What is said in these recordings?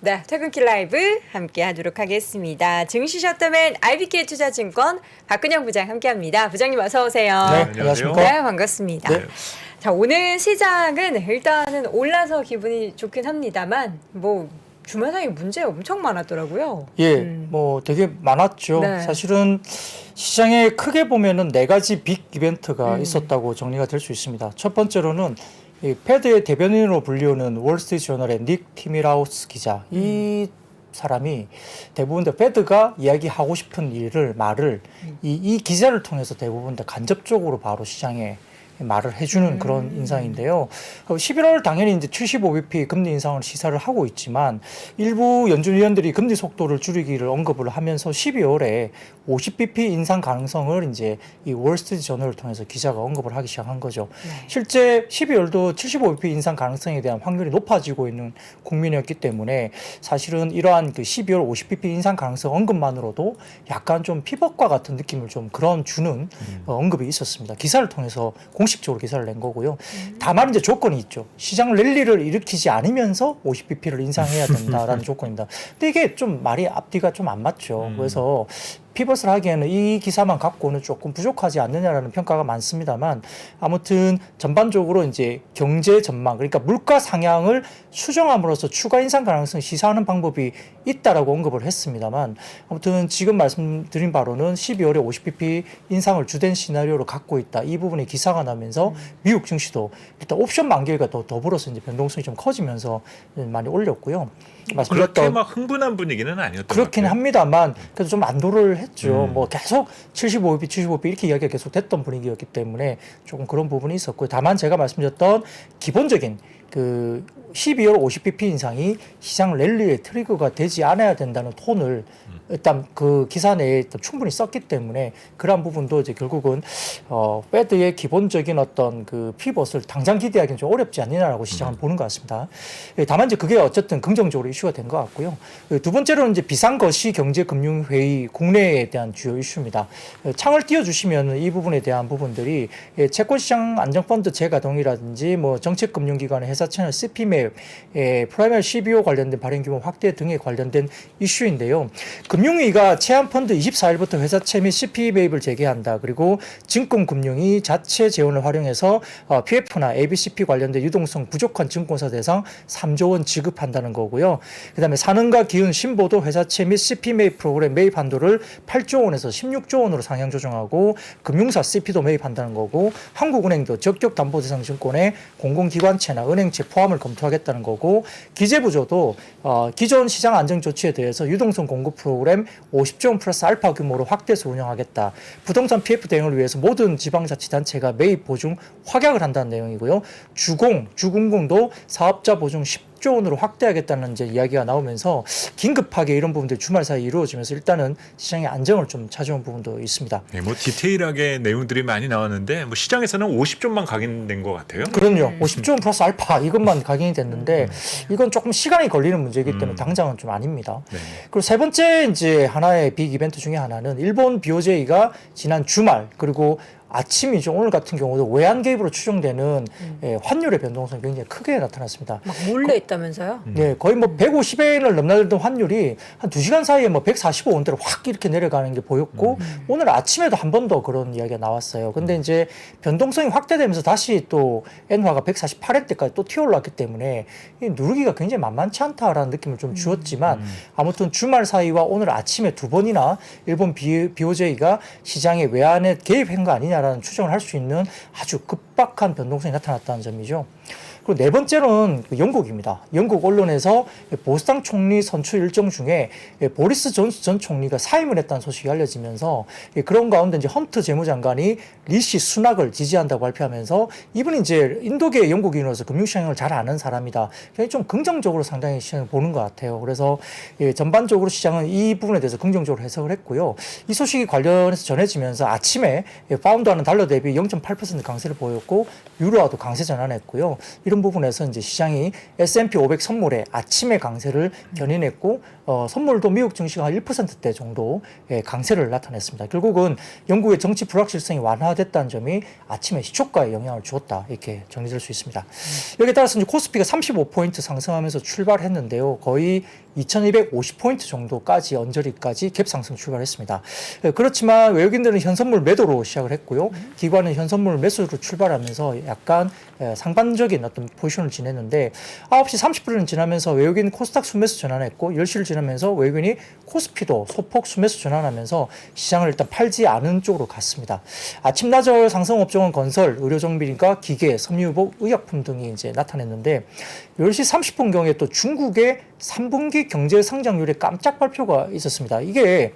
네, 퇴근길 라이브 함께 하도록 하겠습니다. 증시 셔터맨 IBK 투자증권 박근영 부장 함께합니다. 부장님 어서 오세요. 네, 안녕하십니까. 네, 반갑습니다. 네. 자, 오늘 시장은 일단은 올라서 기분이 좋긴 합니다만 뭐 주말 사이 문제 엄청 많았더라고요. 예, 뭐 되게 많았죠. 네. 사실은 시장에 크게 보면은 네 가지 빅 이벤트가 있었다고 정리가 될 수 있습니다. 첫 번째로는 이 패드의 대변인으로 불리우는 월스트리트저널의 닉 티미라우스 기자. 이 사람이 대부분 다 패드가 이야기하고 싶은 말을 이 기자를 통해서 대부분 다 간접적으로 바로 시장에 말을 해주는 그런 인상인데요. 11월 당연히 이제 75bp 금리 인상을 시사를 하고 있지만 일부 연준위원들이 금리 속도를 줄이기를 언급을 하면서 12월에 50bp 인상 가능성을 이제 이 월스트리트 저널을 통해서 기자가 언급을 하기 시작한 거죠. 네. 실제 12월도 75bp 인상 가능성에 대한 확률이 높아지고 있는 국면이었기 때문에 사실은 이러한 그 12월 50bp 인상 가능성 언급만으로도 약간 좀 피벗과 같은 느낌을 좀 그런 주는 언급이 있었습니다. 기사를 통해서 공식적으로 기사를 낸 거고요. 다만 이제 조건이 있죠. 시장 랠리를 일으키지 않으면서 50bp를 인상해야 된다라는 조건입니다. 근데 이게 좀 말이 앞뒤가 좀 안 맞죠. 그래서 피벗을 하기에는 이 기사만 갖고는 조금 부족하지 않느냐라는 평가가 많습니다만 아무튼 전반적으로 이제 경제 전망 그러니까 물가 상향을 수정함으로써 추가 인상 가능성을 시사하는 방법이 있다라고 언급을 했습니다만 아무튼 지금 말씀드린 바로는 12월에 50bp 인상을 주된 시나리오로 갖고 있다. 이 부분에 기사가 나면서 미국 증시도 일단 옵션 만기가 더불어서 이제 변동성이 좀 커지면서 많이 올렸고요. 그렇게 막 흥분한 분위기는 아니었던 그렇긴 것 같아요. 합니다만 그래도 좀 안도를 했죠. 뭐 계속 75bp 이렇게 이야기가 계속 됐던 분위기였기 때문에 조금 그런 부분이 있었고요. 다만 제가 말씀드렸던 기본적인 그 12월 50bp 인상이 시장 랠리의 트리거가 되지 않아야 된다는 톤을 일단 그 기사 내에 충분히 썼기 때문에 그러한 부분도 이제 결국은 패드의 기본적인 어떤 그 피벗을 당장 기대하기는 좀 어렵지 않느냐라고 시장은 보는 것 같습니다. 다만 이제 그게 어쨌든 긍정적으로 이슈가 된 것 같고요. 두 번째로는 이제 비상거시 경제금융회의 국내에 대한 주요 이슈입니다. 창을 띄워주시면 이 부분에 대한 부분들이 채권시장 안정펀드 재가동이라든지 뭐 정책금융기관의 회사 채널 CP맵, 프라이머리 CBO 관련된 발행 규모 확대 등에 관련된 이슈인데요. 금융위가 채권펀드 24일부터 회사채 및 CP 매입을 재개한다. 그리고 증권금융이 자체 재원을 활용해서 PF나 ABCP 관련된 유동성 부족한 증권사 대상 3조 원 지급한다는 거고요. 그다음에 산업과 기운 신보도 회사채 및 CP 매입 프로그램 매입 한도를 8조 원에서 16조 원으로 상향 조정하고 금융사 CP도 매입한다는 거고 한국은행도 적격 담보 대상 증권의 공공기관채나 은행채 포함을 검토하겠다는 거고 기재부조도 기존 시장 안정 조치에 대해서 유동성 공급 프로그램 50조 원 플러스 알파 규모로 확대해서 운영하겠다. 부동산 PF 대응을 위해서 모든 지방자치단체가 매입 보증 확약을 한다는 내용이고요. 주공도 사업자 보증 10조 원으로 확대하겠다는 이제 이야기가 나오면서 긴급하게 이런 부분들이 주말 사이에 이루어지면서 일단은 시장의 안정을 좀 찾아온 부분도 있습니다. 네, 뭐 디테일하게 내용들이 많이 나왔는데 뭐 시장에서는 50조만 각인된 것 같아요. 그럼요. 50조 원 플러스 알파 이것만 각인이 됐는데 이건 조금 시간이 걸리는 문제이기 때문에 당장은 좀 아닙니다. 네. 그리고 세 번째 이제 하나의 빅 이벤트 중에 하나는 일본 BOJ가 지난 주말 그리고 아침이죠. 오늘 같은 경우도 외환 개입으로 추정되는 환율의 변동성이 굉장히 크게 나타났습니다. 막 몰래 있다면서요? 네, 거의 뭐 150엔을 넘나들던 환율이 한 2시간 사이에 뭐 145원대로 확 이렇게 내려가는 게 보였고 오늘 아침에도 한 번 더 그런 이야기가 나왔어요. 근데 이제 변동성이 확대되면서 다시 또 엔화가 148엔대까지 또 튀어올랐기 때문에 이 누르기가 굉장히 만만치 않다라는 느낌을 좀 주었지만 아무튼 주말 사이와 오늘 아침에 두 번이나 일본 BOJ가 시장에 외환에 개입한 거 아니냐라는 추정을 할 수 있는 아주 급박한 변동성이 나타났다는 점이죠. 그리고 네 번째로는 영국입니다. 영국 언론에서 보수당 총리 선출 일정 중에 보리스 존슨 전 총리가 사임을 했다는 소식이 알려지면서 그런 가운데 이제 헌트 재무장관이 리시 수낙을 지지한다고 발표하면서 이분이 이제 인도계 영국인으로서 금융시장을 잘 아는 사람이다. 굉장히 좀 긍정적으로 상당히 시장을 보는 것 같아요. 그래서 전반적으로 시장은 이 부분에 대해서 긍정적으로 해석을 했고요. 이 소식이 관련해서 전해지면서 아침에 파운드와는 달러 대비 0.8% 강세를 보였고 유로화도 강세 전환했고요. 이런 이런 부분에서 이제 시장이 S&P 500 선물의 아침에 강세를 견인했고 선물도 미국 증시가 한 1%대 정도 강세를 나타냈습니다. 결국은 영국의 정치 불확실성이 완화됐다는 점이 아침에 시초가에 영향을 주었다 이렇게 정리될 수 있습니다. 여기에 따라서 이제 코스피가 35포인트 상승하면서 출발했는데요. 거의 2250포인트 정도까지 언저리까지 갭 상승 출발했습니다. 그렇지만 외국인들은 현선물 매도로 시작을 했고요. 기관은 현선물 매수로 출발하면서 약간 상반적인 어떤 포지션을 지냈는데 9시 30분을 지나면서 외국인 코스닥 순매수 전환했고 10시를 지나면서 외국인이 코스피도 소폭 순매수 전환하면서 시장을 일단 팔지 않은 쪽으로 갔습니다. 아침 나절 상승 업종은 건설, 의료정비니까 기계, 섬유유복, 의약품 등이 이제 나타냈는데 10시 30분 경에 또 중국의 3분기 경제 성장률의 깜짝 발표가 있었습니다. 이게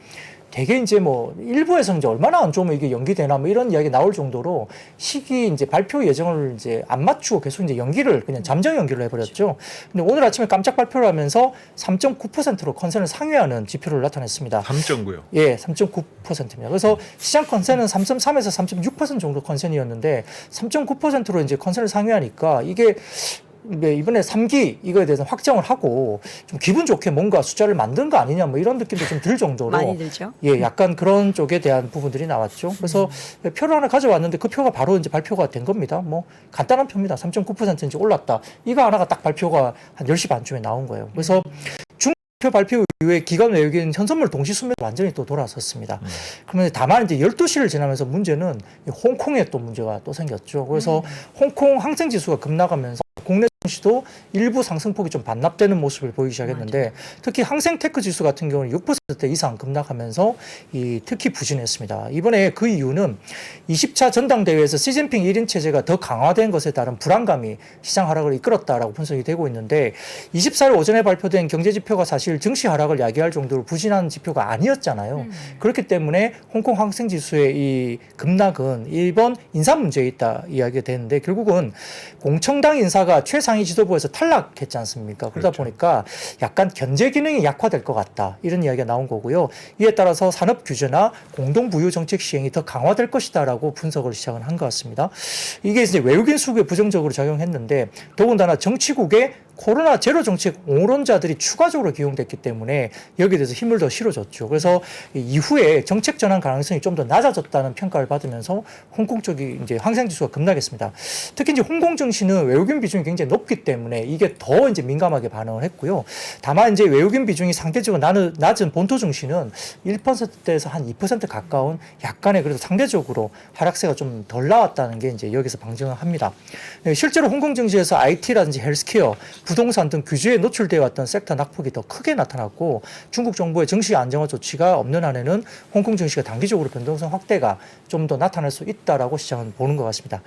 되게 이제 뭐 일부에서 이제 얼마나 안 좋으면 이게 연기되나 뭐 이런 이야기 나올 정도로 시기 이제 발표 예정을 이제 안 맞추고 계속 이제 연기를 그냥 잠정 연기를 해버렸죠. 근데 오늘 아침에 깜짝 발표를 하면서 3.9%로 컨센을 상회하는 지표를 나타냈습니다. 3.9요. 예, 3.9%입니다. 그래서 시장 컨센은 3.3에서 3.6% 정도 컨센이었는데 3.9%로 이제 컨센을 상회하니까 이게 이번에 3기 이거에 대해서 확정을 하고 좀 기분 좋게 뭔가 숫자를 만든 거 아니냐 뭐 이런 느낌도 좀 들 정도로 많이 들죠. 예, 약간 그런 쪽에 대한 부분들이 나왔죠. 그래서 표를 하나 가져왔는데 그 표가 바로 이제 발표가 된 겁니다. 뭐 간단한 표입니다. 3.9% 이제 올랐다. 이거 하나가 딱 발표가 한 10시 반쯤에 나온 거예요. 그래서 표 발표 이후에 기관 외국인 현선물 동시 수매도 완전히 또 돌아섰습니다. 그러면 다만 이제 12시를 지나면서 문제는 홍콩에 또 문제가 또 생겼죠. 그래서 홍콩 항생 지수가 급락하면서 국내 증시도 일부 상승폭이 좀 반납되는 모습을 보이기 시작했는데 특히 항생 테크 지수 같은 경우는 6% 이상 급락하면서 특히 부진했습니다. 이번에 그 이유는 20차 전당대회에서 시진핑 1인 체제가 더 강화된 것에 따른 불안감이 시장 하락을 이끌었다라고 분석이 되고 있는데 24일 오전에 발표된 경제 지표가 사실 증시 하락을 야기할 정도로 부진한 지표가 아니었잖아요. 그렇기 때문에 홍콩 항생 지수의 이 급락은 이번 인사 문제에 있다 이야기가 되는데 결국은 공청당 인사가 최상위 지도부에서 탈락했지 않습니까? 그러다 그렇죠. 보니까 약간 견제 기능이 약화될 것 같다. 이런 이야기가 나온 거고요. 이에 따라서 산업 규제나 공동부유 정책 시행이 더 강화될 것이다라고 분석을 시작을 한 것 같습니다. 이게 이제 외국인 수급에 부정적으로 작용했는데 더군다나 정치국의 코로나 제로 정책 옹호론자들이 추가적으로 기용됐기 때문에 여기에 대해서 힘을 더 실어줬죠. 그래서 이후에 정책 전환 가능성이 좀 더 낮아졌다는 평가를 받으면서 홍콩 쪽이 이제 항생 지수가 급락했습니다. 특히 이제 홍콩 증시는 외국인 비중이 굉장히 높기 때문에 이게 더 이제 민감하게 반응을 했고요. 다만 이제 외국인 비중이 상대적으로 낮은 본토 증시는 1%대에서 한 2% 가까운 약간의 그래도 상대적으로 하락세가 좀 덜 나왔다는 게 이제 여기서 방증을 합니다. 실제로 홍콩 증시에서 IT라든지 헬스케어, 부동산 등 규제에 노출되어 왔던 섹터 낙폭이 더 크게 나타났고 중국 정부의 증시 안정화 조치가 없는 한에는 홍콩 증시가 단기적으로 변동성 확대가 좀 더 나타날 수 있다라고 시장은 보는 것 같습니다.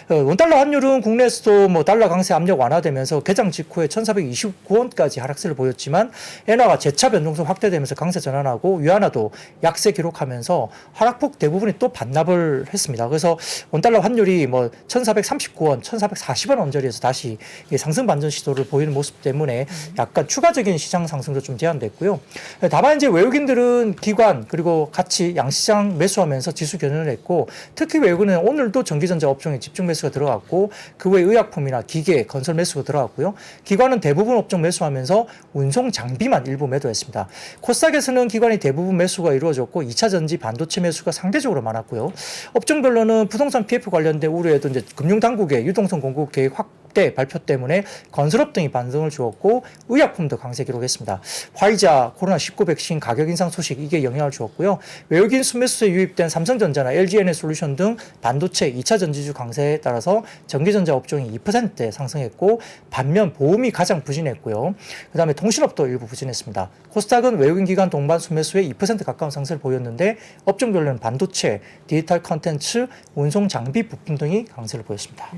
원달러 환율은 국내에서도 뭐 달러 강세 압력 완화되면서 개장 직후에 1,429원까지 하락세를 보였지만 엔화가 재차 변동성 확대되면서 강세 전환하고 위안화도 약세 기록하면서 하락폭 대부분이 또 반납을 했습니다. 그래서 원달러 환율이 뭐 1,439원, 1,440원 언저리에서 다시 상승 반전 시도를 보이는 모습 때문에 약간 추가적인 시장 상승도 좀 제한됐고요. 다만 이제 외국인들은 기관 그리고 같이 양시장 매수하면서 지수 견인을 했고 특히 외국인은 오늘도 전기전자 업종에 집중 매수가 들어갔고 그 외 의약품이나 기계, 건설 매수가 들어갔고요. 기관은 대부분 업종 매수하면서 운송 장비만 일부 매도했습니다. 코스닥에서는 기관이 대부분 매수가 이루어졌고 2차 전지 반도체 매수가 상대적으로 많았고요. 업종별로는 부동산 PF 관련된 우려에도 이제 금융당국의 유동성 공급 계획 확대 발표 때문에 건설업 등이 반등을 주었고 의약품도 강세 기록했습니다. 화이자, 코로나19 백신 가격 인상 소식 이게 영향을 주었고요. 외국인 순매수에 유입된 삼성전자나 LG에너솔루션 등 반도체 2차 전지주 강세에 따라서 전기전자 업종이 2% 상승했고 반면 보험이 가장 부진했고요. 그다음에 통신업도 일부 부진했습니다. 코스닥은 외국인 기관 동반 순매수에 2% 가까운 상승을 보였는데 업종별로는 반도체, 디지털 컨텐츠, 운송 장비 부품 등이 강세를 보였습니다.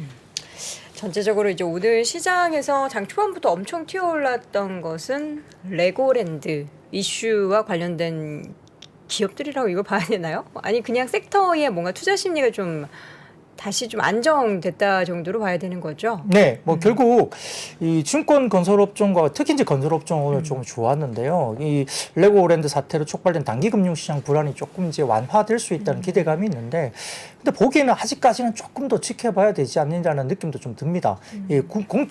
전체적으로 이제 오늘 시장에서 장 초반부터 엄청 튀어올랐던 것은 레고랜드 이슈와 관련된 기업들이라고 이거 봐야 되나요? 아니 그냥 섹터에 뭔가 투자 심리가 좀 다시 좀 안정됐다 정도로 봐야 되는 거죠. 네, 뭐 결국 이 증권 건설업종과 특히 이제 건설업종 오늘 조금 좋았는데요. 이 레고랜드 사태로 촉발된 단기 금융시장 불안이 조금 이제 완화될 수 있다는 기대감이 있는데, 근데 보기에는 아직까지는 조금 더 지켜봐야 되지 않느냐는 느낌도 좀 듭니다. 이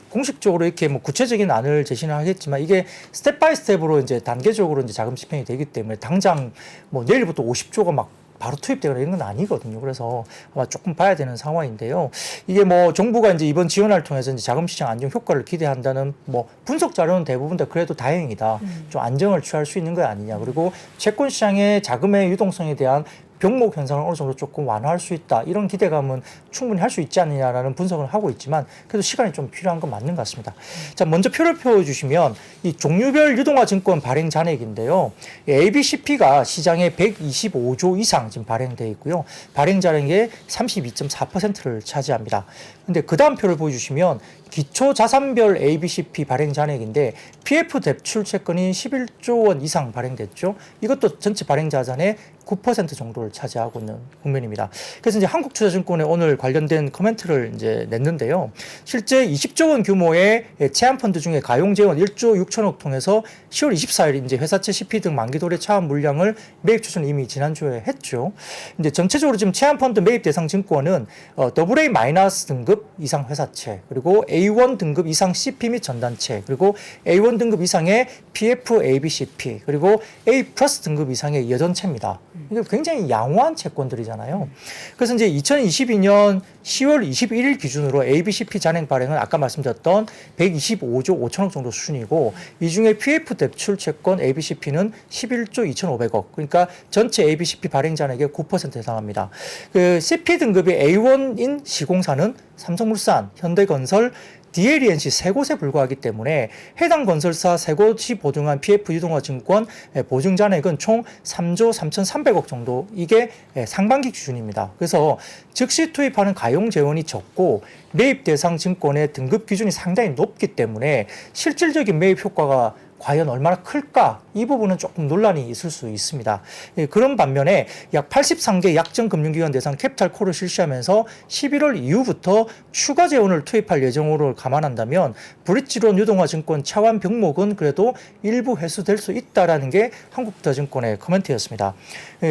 공식적으로 이렇게 뭐 구체적인 안을 제시는 하겠지만 이게 스텝 바이 스텝으로 이제 단계적으로 이제 자금 집행이 되기 때문에 당장 뭐 내일부터 50조가 막 바로 투입되거나 이런 건 아니거든요. 그래서 아마 조금 봐야 되는 상황인데요. 이게 뭐 정부가 이제 이번 지원을 통해서 이제 자금시장 안정 효과를 기대한다는 뭐 분석 자료는 대부분 다 그래도 다행이다. 좀 안정을 취할 수 있는 거 아니냐. 그리고 채권 시장의 자금의 유동성에 대한 병목 현상을 어느 정도 조금 완화할 수 있다. 이런 기대감은 충분히 할 수 있지 않느냐라는 분석을 하고 있지만 그래도 시간이 좀 필요한 건 맞는 것 같습니다. 자, 먼저 표를 펴주시면 이 종류별 유동화 증권 발행 잔액인데요. ABCP가 시장에 125조 이상 지금 발행돼 있고요. 발행 잔액의 32.4%를 차지합니다. 근데 그 다음 표를 보여주시면 기초 자산별 ABCP 발행 잔액인데 PF 대출 채권이 11조 원 이상 발행됐죠. 이것도 전체 발행 자산의 9% 정도를 차지하고 있는 국면입니다. 그래서 이제 한국투자증권에 오늘 관련된 코멘트를 이제 냈는데요. 실제 20조 원 규모의 채권펀드 중에 가용재원 1조 6천억 통해서 10월 24일 이제 회사채 CP 등 만기도래 차압 물량을 매입 추천을 이미 지난주에 했죠. 이제 전체적으로 지금 채권펀드 매입 대상 증권은 AA- 등급 이상 회사채, 그리고 A1 등급 이상 CP 및 전단채, 그리고 A1 등급 이상의 PF ABCP, 그리고 A 플러스 등급 이상의 여전채입니다. 이게 굉장히 양호한 채권들이잖아요. 그래서 이제 2022년 10월 21일 기준으로 ABCP 잔액 발행은 아까 말씀드렸던 125조 5천억 정도 수준이고, 이 중에 PF 대출 채권 ABCP는 11조 2,500억, 그러니까 전체 ABCP 발행 잔액의 9%에 해당합니다. 그 CP 등급의 A1인 시공사는 삼성물산, 현대건설, DLENC 세 곳에 불과하기 때문에 해당 건설사 세 곳이 보증한 PF 유동화 증권 보증 잔액은 총 3조 3,300억 정도, 이게 상반기 기준입니다. 그래서 즉시 투입하는 가용 재원이 적고 매입 대상 증권의 등급 기준이 상당히 높기 때문에 실질적인 매입 효과가 과연 얼마나 클까? 이 부분은 조금 논란이 있을 수 있습니다. 그런 반면에 약 83개 약정 금융기관 대상 캐피탈콜을 실시하면서 11월 이후부터 추가 재원을 투입할 예정으로 감안한다면 브릿지론 유동화 증권 차환 병목은 그래도 일부 회수될 수 있다라는 게 한국투자증권의 코멘트였습니다.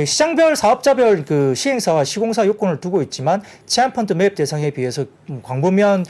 시장별 사업자별 그 시행사와 시공사 요건을 두고 있지만 채권펀드 매입 대상에 비해서 광범위한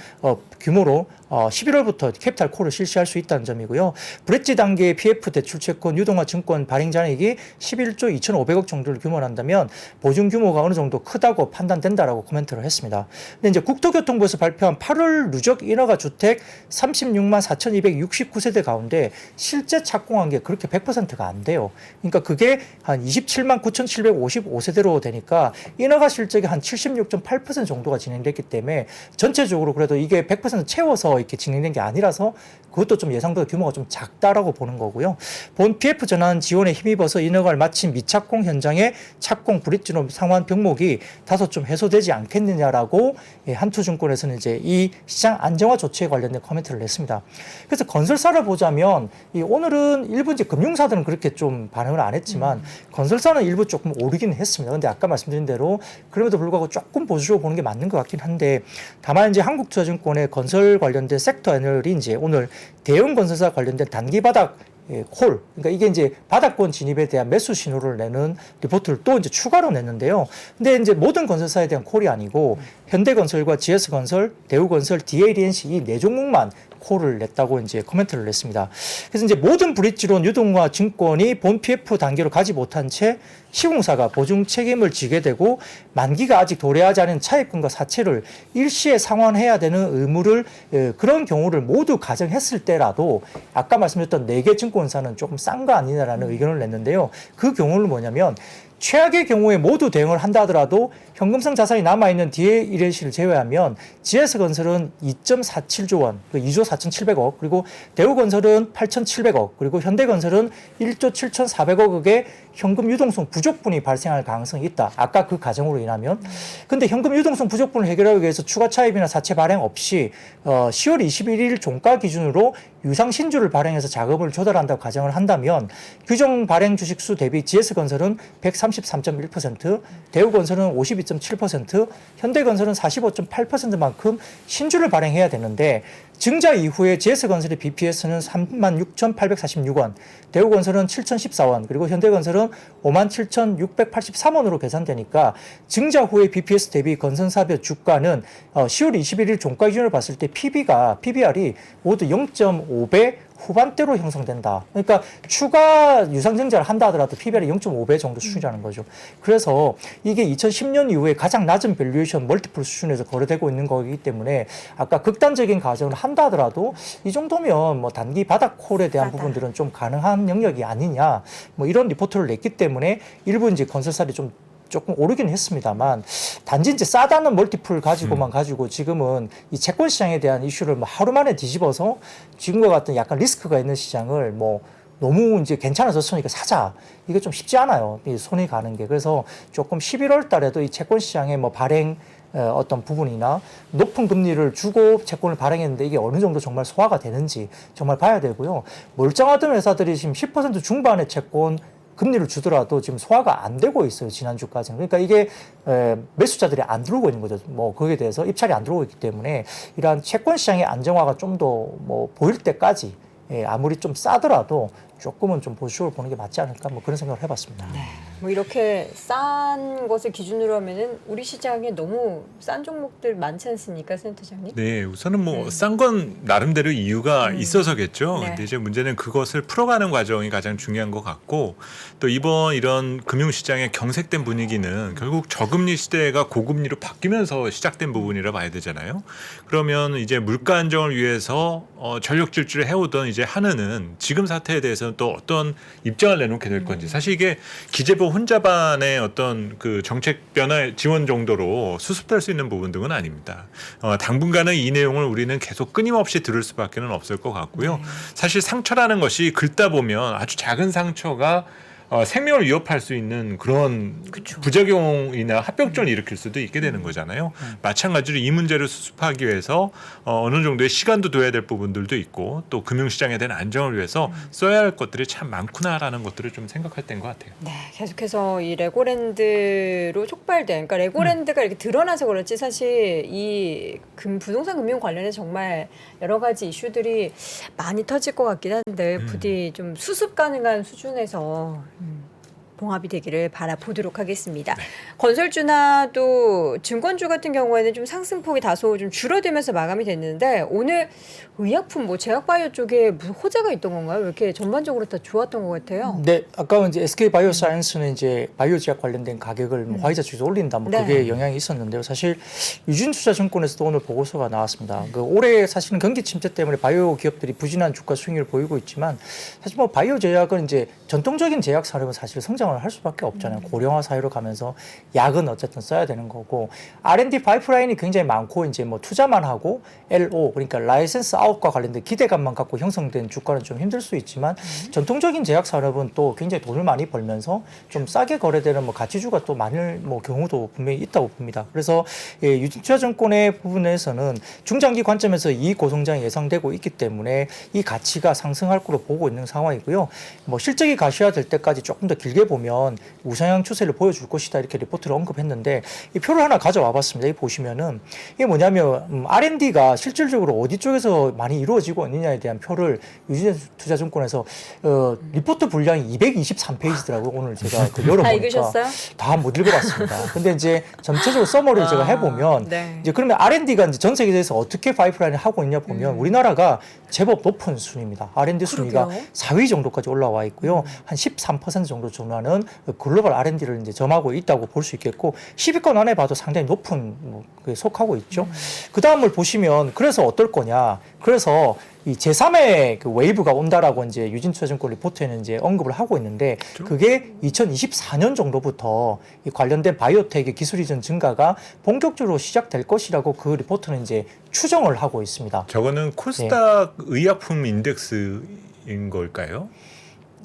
규모로 11월부터 캐피탈 콜을 실시할 수 있다는 점이고요. 브릿지 단계의 PF 대출 채권 유동화 증권 발행 잔액이 11조 2,500억 정도를 규모한다면 보증 규모가 어느 정도 크다고 판단된다라고 코멘트를 했습니다. 근데 이제 국토교통부에서 발표한 8월 누적 인허가 주택 36만 4,269세대 가운데 실제 착공한 게 그렇게 100%가 안 돼요. 그러니까 그게 한 27만 9,755세대로 되니까 인허가 실적이 한 76.8% 정도가 진행됐기 때문에 전체적으로 그래도 이게 100% 채워서 이렇게 진행된 게 아니라서 그것도 좀 예상보다 규모가 좀 작다라고 보는 거고요. 본 PF 전환 지원에 힘입어서 인허가를 마친 미착공 현장의 착공 브릿지론 상환 병목이 다소 좀 해소되지 않겠느냐라고 한투증권에서는 이제 이 시장 안정화 조치에 관련된 코멘트를 냈습니다. 그래서 건설사를 보자면 오늘은 일부 이제 금융사들은 그렇게 좀 반응을 안 했지만 건설사는 일부 조금 오르긴 했습니다. 근데 아까 말씀드린 대로 그럼에도 불구하고 조금 보수적으로 보는 게 맞는 것 같긴 한데, 다만 이제 한국투자증권의 건설 관련된 섹터 애널이 이제 오늘 대형 건설사 관련된 단기 바닥 콜, 그러니까 이게 이제 바닥권 진입에 대한 매수 신호를 내는 리포트를 또 이제 추가로 냈는데요. 근데 이제 모든 건설사에 대한 콜이 아니고 현대건설과 GS건설, 대우건설, DLENC 이 네 종목만 콜을 냈다고 이제 코멘트를 냈습니다. 그래서 이제 모든 브릿지론 유동화 증권이 본 PF 단계로 가지 못한 채 시공사가 보증 책임을 지게 되고 만기가 아직 도래하지 않은 차입금과 사채를 일시에 상환해야 되는 의무를 그런 경우를 모두 가정했을 때라도 아까 말씀드렸던 4개 증권사는 조금 싼 거 아니냐라는 의견을 냈는데요. 그 경우는 뭐냐면 최악의 경우에 모두 대응을 한다 하더라도 현금성 자산이 남아있는 DLENC를 제외하면 GS건설은 2.47조 원, 2조 4,700억, 그리고 대우건설은 8,700억, 그리고 현대건설은 1조 7,400억의 현금 유동성 부족분이 발생할 가능성이 있다. 아까 그 가정으로 인하면. 근데 현금 유동성 부족분을 해결하기 위해서 추가 차입이나 사채 발행 없이 10월 21일 종가 기준으로 유상 신주를 발행해서 자금을 조달한다고 가정을 한다면 규정 발행 주식수 대비 GS건설은 133.1%, 대우건설은 52.7%, 현대건설은 45.8%만큼 신주를 발행해야 되는데 증자 이후에 GS건설의 BPS는 36,846원, 대우건설은 7,014원, 그리고 현대건설은 57,683원으으로 계산되니까 증자 후에 BPS 대비 건설사별 주가는 10월 21일 종가 기준으로 봤을 때 PBR이 모두 0.5배 후반대로 형성된다. 그러니까 추가 유상증자를 한다 하더라도 PBR이 0.5배 정도 수준이라는 거죠. 그래서 이게 2010년 이후에 가장 낮은 밸류에이션 멀티플 수준에서 거래되고 있는 거기 때문에 아까 극단적인 가정을 한다 하더라도 이 정도면 뭐 단기 바닥콜에 대한 부분들은 좀 가능한 영역이 아니냐. 뭐 이런 리포트를 냈기 때문에 일부 이제 건설사들이 조금 오르긴 했습니다만 단지 이제 싸다는 멀티플 가지고만 가지고 지금은 이 채권 시장에 대한 이슈를 뭐 하루 만에 뒤집어서 지금과 같은 약간 리스크가 있는 시장을 뭐 너무 이제 괜찮아졌으니까 사자. 이게 좀 쉽지 않아요. 이 손이 가는 게. 그래서 조금 11월 달에도 이 채권 시장의 뭐 발행 어떤 부분이나 높은 금리를 주고 채권을 발행했는데 이게 어느 정도 정말 소화가 되는지 정말 봐야 되고요. 멀쩡하던 회사들이 지금 10% 중반의 채권 금리를 주더라도 지금 소화가 안 되고 있어요. 지난주까지는. 그러니까 이게 매수자들이 안 들어오고 있는 거죠. 뭐 거기에 대해서 입찰이 안 들어오고 있기 때문에 이러한 채권 시장의 안정화가 좀 더 뭐 보일 때까지 아무리 좀 싸더라도 조금은 좀 보수적으로 보는 게 맞지 않을까 뭐 그런 생각을 해봤습니다. 네. 뭐 이렇게 싼 것을 기준으로 하면은 우리 시장에 너무 싼 종목들 많지 않습니까, 센터장님? 네, 우선은 뭐 싼 건 나름대로 이유가 있어서겠죠. 네. 근데 이제 문제는 그것을 풀어가는 과정이 가장 중요한 것 같고 또 이번 이런 금융시장의 경색된 분위기는 결국 저금리 시대가 고금리로 바뀌면서 시작된 부분이라 봐야 되잖아요. 그러면 이제 물가 안정을 위해서 전력 질주를 해오던 이제 한은은 지금 사태에 대해서는 또 어떤 입장을 내놓게 될 건지 사실 이게 기재부 혼자반의 어떤 그 정책 변화 지원 정도로 수습될 수 있는 부분 등은 아닙니다. 당분간은 이 내용을 우리는 계속 끊임없이 들을 수밖에는 없을 것 같고요. 사실 상처라는 것이 긁다 보면 아주 작은 상처가 생명을 위협할 수 있는 그런 그쵸. 부작용이나 합병증을 일으킬 수도 있게 되는 거잖아요. 마찬가지로 이 문제를 수습하기 위해서 어느 정도의 시간도 둬야 될 부분들도 있고 또 금융시장에 대한 안정을 위해서 써야 할 것들이 참 많구나라는 것들을 좀 생각할 때인 것 같아요. 네, 계속해서 이 레고랜드로 촉발된, 그러니까 레고랜드가 이렇게 드러나서 그렇지 사실 이 부동산 금융 관련해서 정말 여러 가지 이슈들이 많이 터질 것 같긴 한데 부디 좀 수습 가능한 수준에서 봉합이 되기를 바라보도록 하겠습니다. 건설주나 또 증권주 같은 경우에는 좀 상승폭이 다소 좀 줄어들면서 마감이 됐는데 오늘 의약품 뭐 제약바이오 쪽에 무슨 호재가 있던 건가요? 왜 이렇게 전반적으로 다 좋았던 것 같아요? 네, 아까 이제 SK 바이오사이언스는 이제 바이오 제약 관련된 가격을 뭐 화이자 주에서 올린다, 뭐 네. 그게 영향이 있었는데요. 사실 유진투자증권에서도 오늘 보고서가 나왔습니다. 그 올해 사실은 경기 침체 때문에 바이오 기업들이 부진한 주가 수익률을 보이고 있지만 사실 뭐 바이오 제약은 이제 전통적인 제약 산업은 사실 성장을 할 수밖에 없잖아요. 고령화 사회로 가면서 약은 어쨌든 써야 되는 거고 R&D 파이프라인이 굉장히 많고 이제 뭐 투자만 하고 LO 그러니까 라이센스 아웃과 관련된 기대감만 갖고 형성된 주가는 좀 힘들 수 있지만 전통적인 제약 산업은 또 굉장히 돈을 많이 벌면서 좀 싸게 거래되는 뭐 가치주가 또 많을 뭐 경우도 분명히 있다고 봅니다. 그래서 유진투자증권의 부분에서는 중장기 관점에서 이익 고성장이 예상되고 있기 때문에 이 가치가 상승할 거로 보고 있는 상황이고요. 뭐 실적이 가시화될 때까지 조금 더 길게 보면 우상향 추세를 보여줄 것이다 이렇게 리포트를 언급했는데 이 표를 하나 가져와 봤습니다. 이 보시면은 이게 뭐냐면 R&D가 실질적으로 어디 쪽에서 많이 이루어지고 있느냐에 대한 표를 유진투자증권에서 리포트 분량이 223페이지더라고요. 오늘 제가 그 열어보니까 다 읽으셨어요? 다 못 읽어봤습니다. 근데 이제 전체적으로 서머리를 제가 해보면 네. 이제 그러면 R&D가 이제 전 세계에서 어떻게 파이프라인을 하고 있냐 보면 우리나라가 제법 높은 순위입니다. R&D 순위가 그러게요. 4위 정도까지 올라와 있고요. 한 13% 정도 전하는 글로벌 R&D를 이제 점하고 있다고 볼 수 있겠고 10위권 안에 봐도 상당히 높은 그에 속하고 있죠. 그 다음을 보시면 그래서 어떨 거냐. 그래서 이 제3의 그 웨이브가 온다라고 이제 유진투자증권 리포트에는 이제 언급을 하고 있는데 그게 2024년 정도부터 이 관련된 바이오텍의 기술 이전 증가가 본격적으로 시작될 것이라고 그 리포트는 이제 추정을 하고 있습니다. 저거는 코스닥 의약품 인덱스인 걸까요?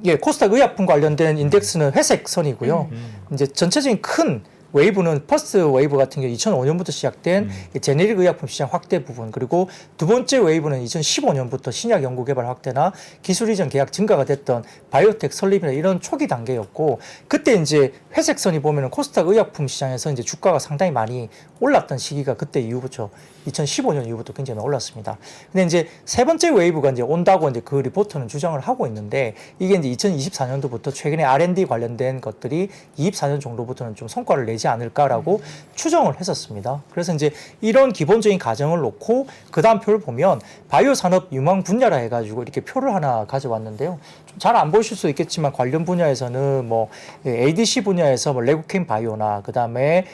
예, 코스닥 의약품 관련된 인덱스는 회색 선이고요. 이제 전체적인 큰 웨이브는 퍼스트 웨이브 같은 경우 2005년부터 시작된 제네릭 의약품 시장 확대 부분, 그리고 두 번째 웨이브는 2015년부터 신약 연구 개발 확대나 기술 이전 계약 증가가 됐던 바이오텍 설립이나 이런 초기 단계였고, 그때 이제 회색 선이 보면은 코스닥 의약품 시장에서 이제 주가가 상당히 많이 올랐던 시기가 그때 이후부터 2015년 이후부터 굉장히 많이 올랐습니다. 근데 이제 세 번째 웨이브가 이제 온다고 이제 그 리포터는 주장을 하고 있는데, 이게 이제 2024년도부터 최근에 R&D 관련된 것들이 24년 정도부터는 좀 성과를 내지 않을까라고 추정을 했었습니다. 그래서 이제 이런 기본적인 가정을 놓고 그 다음 표를 보면 바이오 산업 유망 분야라 해가지고 이렇게 표를 하나 가져왔는데요. 잘 안 보실 수 있겠지만 관련 분야에서는 뭐 ADC 분야에서 뭐 레고캠 바이오나 그다음에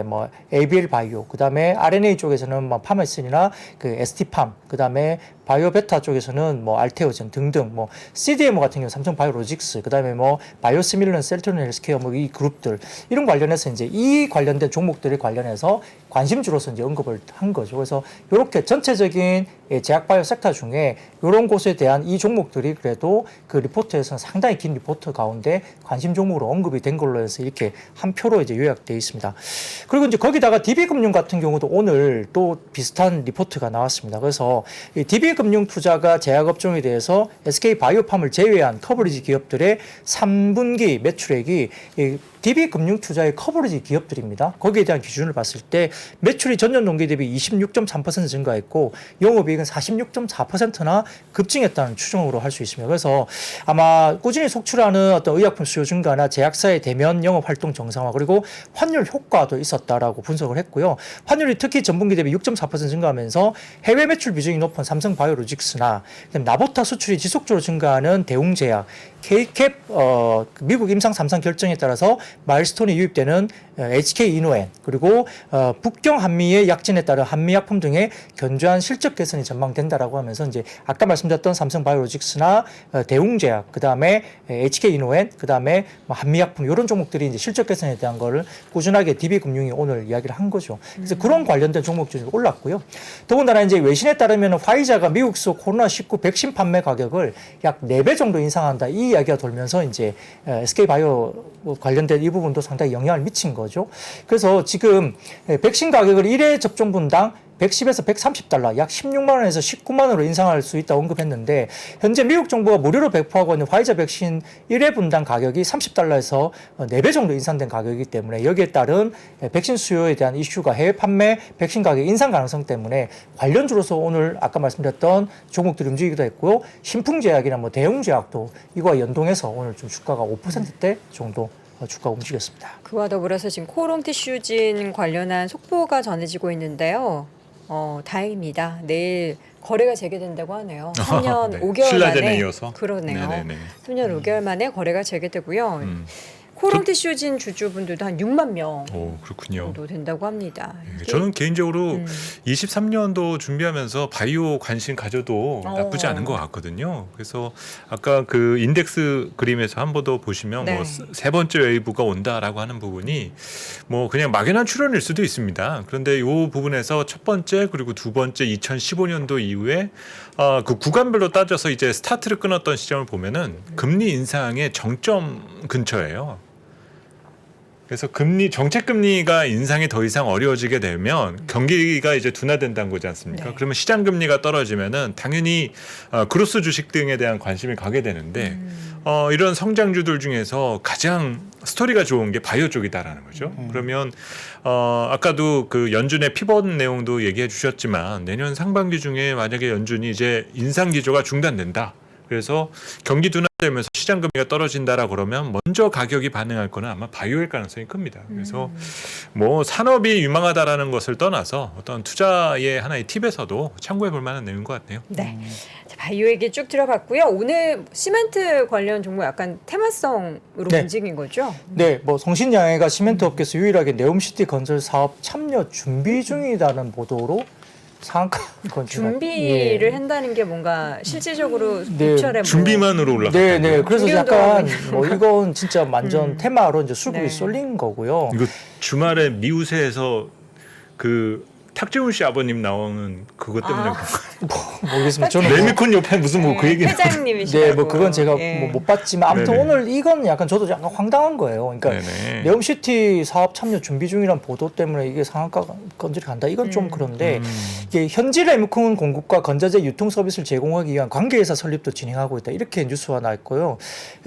뭐 ABL 바이오, 그다음에 RNA 쪽에서는 뭐 파메슨이나 그 ST팜, 그다음에 바이오 베타 쪽에서는 뭐 알테오젠 등등, 뭐 CDMO 같은 경우 삼성 바이오로직스, 그다음에 뭐 바이오시밀런 셀트론 헬스케어 뭐 이 그룹들 이런 관련해서 이제 이 관련된 종목들에 관련해서 관심주로서 이제 언급을 한 거죠. 그래서 이렇게 전체적인 제약 바이오 섹터 중에 이런 곳에 대한 이 종목들이 그래도 그 리포트에서는 상당히 긴 리포트 가운데 관심 종목으로 언급이 된 걸로 해서 이렇게 한 표로 이제 요약되어 있습니다. 그리고 이제 거기다가 DB금융 같은 경우도 오늘 또 비슷한 리포트가 나왔습니다. 그래서 이 DB금융 투자가 제약업종에 대해서 SK바이오팜을 제외한 커버리지 기업들의 3분기 매출액이 DB금융투자의 커버리지 기업들입니다. 거기에 대한 기준을 봤을 때 매출이 전년 동기 대비 26.3% 증가했고 영업이익은 46.4%나 급증했다는 추정으로 할 수 있습니다. 그래서 아마 꾸준히 속출하는 어떤 의약품 수요 증가나 제약사의 대면 영업 활동 정상화, 그리고 환율 효과도 있었다라고 분석을 했고요. 환율이 특히 전분기 대비 6.4% 증가하면서 해외 매출 비중이 높은 삼성 바이오로직스나 나보타 수출이 지속적으로 증가하는 대웅제약, K캡 미국 임상 3상 결정에 따라서 마일스톤이 유입되는 HK 이노엔, 그리고 북경 한미의 약진에 따른 한미약품 등의 견조한 실적 개선이 전망된다라고 하면서 이제 아까 말씀드렸던 삼성 바이오로직스나 대웅제약, 그다음에 HK 이노엔, 그다음에 한미약품 이런 종목들이 이제 실적 개선에 대한 거를 꾸준하게 DB금융이 오늘 이야기를 한 거죠. 그래서 그런 관련된 종목들이 올랐고요. 더군다나 이제 외신에 따르면 화이자가 미국서 코로나19 백신 판매 가격을 약 4배 정도 인상한다, 이 이야기가 돌면서 이제 SK바이오 관련된 이 부분도 상당히 영향을 미친 거죠. 그래서 지금 백신 가격을 1회 접종 분당 110에서 130달러, 약 16만 원에서 19만 원으로 인상할 수 있다고 언급했는데, 현재 미국 정부가 무료로 배포하고 있는 화이자 백신 1회 분당 가격이 30달러에서 4배 정도 인상된 가격이기 때문에 여기에 따른 백신 수요에 대한 이슈가 해외 판매 백신 가격 인상 가능성 때문에 관련주로서 오늘 아까 말씀드렸던 종목들이 움직이기도 했고요. 신풍제약이나 뭐 대웅제약도 이거와 연동해서 오늘 좀 주가가 5%대 정도 주가가 움직였습니다. 그와 더불어서 지금 코롱 티슈진 관련한 속보가 전해지고 있는데요. 다행입니다. 내일 거래가 재개된다고 하네요. 3년 네. 5개월 신라젠에 만에. 이어서. 그러네요. 네네네. 3년 5개월 만에 거래가 재개되고요. 코롱 티슈진 주주분들도 한 6만 명 오, 그렇군요. 정도 된다고 합니다. 네, 저는 개인적으로 23년도 준비하면서 바이오 관심 가져도 나쁘지 않은 것 같거든요. 그래서 아까 그 인덱스 그림에서 한 번 더 보시면 네. 뭐 세 번째 웨이브가 온다라고 하는 부분이 뭐 그냥 막연한 추론일 수도 있습니다. 그런데 이 부분에서 첫 번째 그리고 두 번째 2015년도 이후에 그 구간별로 따져서 이제 스타트를 끊었던 시점을 보면은 금리 인상의 정점 근처예요. 그래서 정책 금리가 인상이 더 이상 어려워지게 되면 경기가 이제 둔화된다는 거지 않습니까? 네. 그러면 시장 금리가 떨어지면은 당연히 그로스 주식 등에 대한 관심이 가게 되는데 이런 성장주들 중에서 가장 스토리가 좋은 게 바이오 쪽이다라는 거죠. 그러면 아까도 그 연준의 피벗 내용도 얘기해 주셨지만 내년 상반기 중에 만약에 연준이 이제 인상 기조가 중단된다. 그래서 경기 둔화되면서 시장 금리가 떨어진다라 그러면 먼저 가격이 반응할 거는 아마 바이오일 가능성이 큽니다. 그래서 뭐 산업이 유망하다라는 것을 떠나서 어떤 투자의 하나의 팁에서도 참고해 볼 만한 내용인 것 같네요. 네. 자, 바이오 얘기 쭉 들어봤고요. 오늘 시멘트 관련 종목 약간 테마성으로 네. 움직인 거죠? 네, 뭐 성신양해가 시멘트 업계에서 유일하게 네옴시티 건설 사업 참여 준비 중이라는 보도로 상한가 건축 준비를 한다는 게 뭔가 실질적으로 네, 고철에 준비만으로 올라갔다. 네, 네. 그래서 준비운동 약간 하고 뭐 이건 진짜 완전 테마로 이제 수급이 네. 쏠린 거고요. 이거 주말에 미우새에서 그 탁재훈 씨 아버님 나오는 그것 때문에 모르겠습니다. 저는 레미콘 옆에 무슨 뭐 그 얘기 회장님이시라고. 네, 뭐 그건 제가 예. 뭐 못 봤지만 아무튼 네네. 오늘 이건 약간 저도 약간 황당한 거예요. 그러니까 네네. 네옴시티 사업 참여 준비 중이란 보도 때문에 이게 상한가 건질이 간다. 이건 좀 그런데 이게 현지 레미콘 공급과 건자재 유통 서비스를 제공하기 위한 관계회사 설립도 진행하고 있다. 이렇게 뉴스가 나 있고요.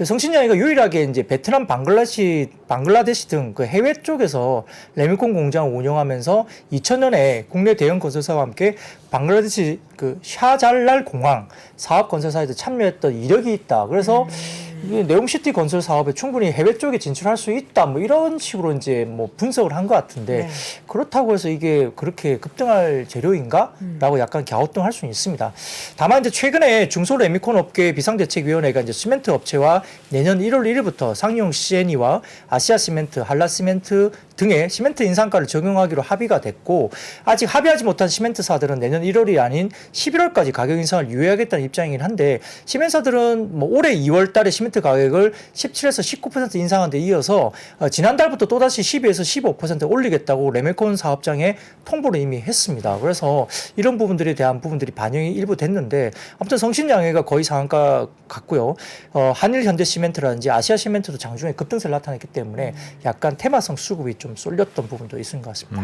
성신양이가 유일하게 이제 베트남, 방글라데시 등 그 해외 쪽에서 레미콘 공장을 운영하면서 2000년에 국내 대형 건설사와 함께 방글라데시 그 샤잘랄 공항 사업 건설사에도 참여했던 이력이 있다. 그래서 이 네옴시티 건설 사업에 충분히 해외 쪽에 진출할 수 있다. 뭐 이런 식으로 이제 뭐 분석을 한 것 같은데 네. 그렇다고 해서 이게 그렇게 급등할 재료인가?라고 약간 갸우뚱할 수는 있습니다. 다만 이제 최근에 중소 레미콘 업계 비상대책위원회가 이제 시멘트 업체와 내년 1월 1일부터 상용 시에니와 아시아 시멘트, 한라 시멘트 등의 시멘트 인상가를 적용하기로 합의가 됐고 아직 합의하지 못한 시멘트사들은 내년 1월이 아닌 11월까지 가격 인상을 유예하겠다는 입장이긴 한데 시멘트사들은 뭐 올해 2월 달에 시멘트 가격을 17에서 19% 인상한 데 이어서 지난달부터 또다시 12에서 15% 올리겠다고 레미콘 사업장에 통보를 이미 했습니다. 그래서 이런 부분들에 대한 부분들이 반영이 일부 됐는데 아무튼 성신양해가 거의 상한가 같고요. 한일 현대 시멘트라든지 아시아 시멘트도 장중에 급등세를 나타냈기 때문에 약간 테마성 수급이 좀 쏠렸던 부분도 있는 것 같습니다.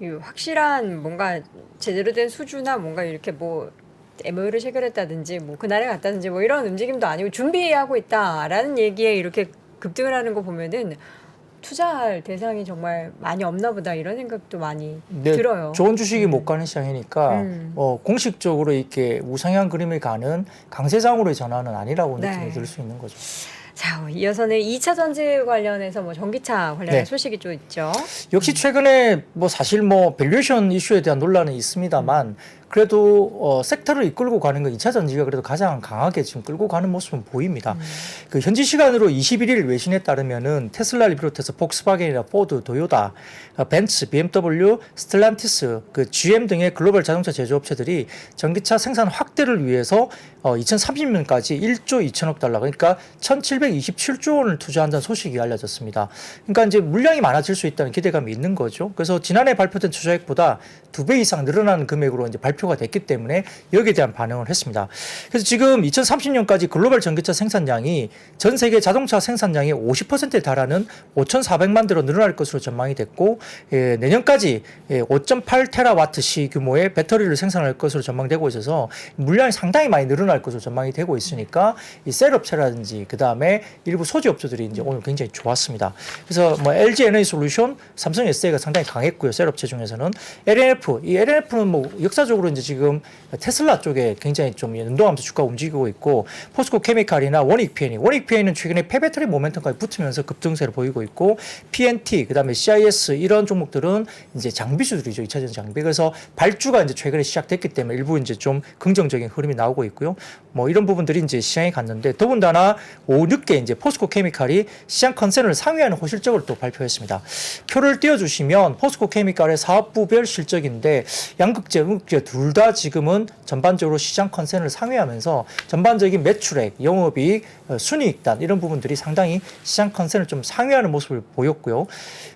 이 확실한 뭔가 제대로 된 수주나 뭔가 이렇게 뭐 MOU를 체결했다든지 뭐 그날에 갔다든지 뭐 이런 움직임도 아니고 준비하고 있다라는 얘기에 이렇게 급등을 하는 거 보면은 투자할 대상이 정말 많이 없나 보다 이런 생각도 많이 네, 들어요. 좋은 주식이 못 가는 시장이니까 음. 공식적으로 이렇게 우상향 그림을 가는 강세장으로의 전환은 아니라고 네. 느낌이 들 수 있는 거죠. 자, 이어서는 2차 전지 관련해서 뭐 전기차 관련된 네. 소식이 좀 있죠. 역시 최근에 뭐 사실 뭐 밸류에이션 이슈에 대한 논란은 있습니다만 그래도 섹터를 이끌고 가는 건 2차 전지가 그래도 가장 강하게 지금 끌고 가는 모습은 보입니다. 그 현지 시간으로 21일 외신에 따르면은 테슬라를 비롯해서 폭스바겐이나 포드, 도요타, 벤츠, BMW, 스텔란티스, 그 GM 등의 글로벌 자동차 제조업체들이 전기차 생산 확대를 위해서 2030년까지 1조 2천억 달러 그러니까 1,727조 원을 투자한다는 소식이 알려졌습니다. 그러니까 이제 물량이 많아질 수 있다는 기대감이 있는 거죠. 그래서 지난해 발표된 투자액보다 2배 이상 늘어나는 금액으로 이제 발표가 됐기 때문에 여기에 대한 반응을 했습니다. 그래서 지금 2030년까지 글로벌 전기차 생산량이 전 세계 자동차 생산량의 50%에 달하는 5,400만 대로 늘어날 것으로 전망이 됐고 내년까지 5.8테라와트 시 규모의 배터리를 생산할 것으로 전망되고 있어서 물량이 상당히 많이 늘어날 것으로 전망이 되고 있으니까 이 셀업체라든지 그 다음에 일부 소재 업체들이 이제 오늘 굉장히 좋았습니다. 그래서 뭐 LG 에너지 솔루션, 삼성 SA가 상당히 강했고요. 셀업체 중에서는 LNF, 이 LNF는 뭐 역사적으로 이제 지금 테슬라 쪽에 굉장히 좀 연동하면서 주가가 움직이고 있고 포스코 케미칼이나 원익 PN은 최근에 폐배터리 모멘텀까지 붙으면서 급등세를 보이고 있고 PNT, 그 다음에 CIS 이런 종목들은 이제 장비주들이죠. 2차 전지 장비. 그래서 발주가 이제 최근에 시작됐기 때문에 일부 이제 좀 긍정적인 흐름이 나오고 있고요. 뭐 이런 부분들이 이제 시장에 갔는데 더군다나 오후 늦게 이제 포스코 케미칼이 시장 컨센을 상회하는 호실적을 또 발표했습니다. 표를 띄워주시면 포스코 케미칼의 사업부별 실적인데 양극재, 음극재 둘 다 지금은 전반적으로 시장 컨센을 상회하면서 전반적인 매출액, 영업이익, 순이익단 이런 부분들이 상당히 시장 컨센을 좀 상회하는 모습을 보였고요.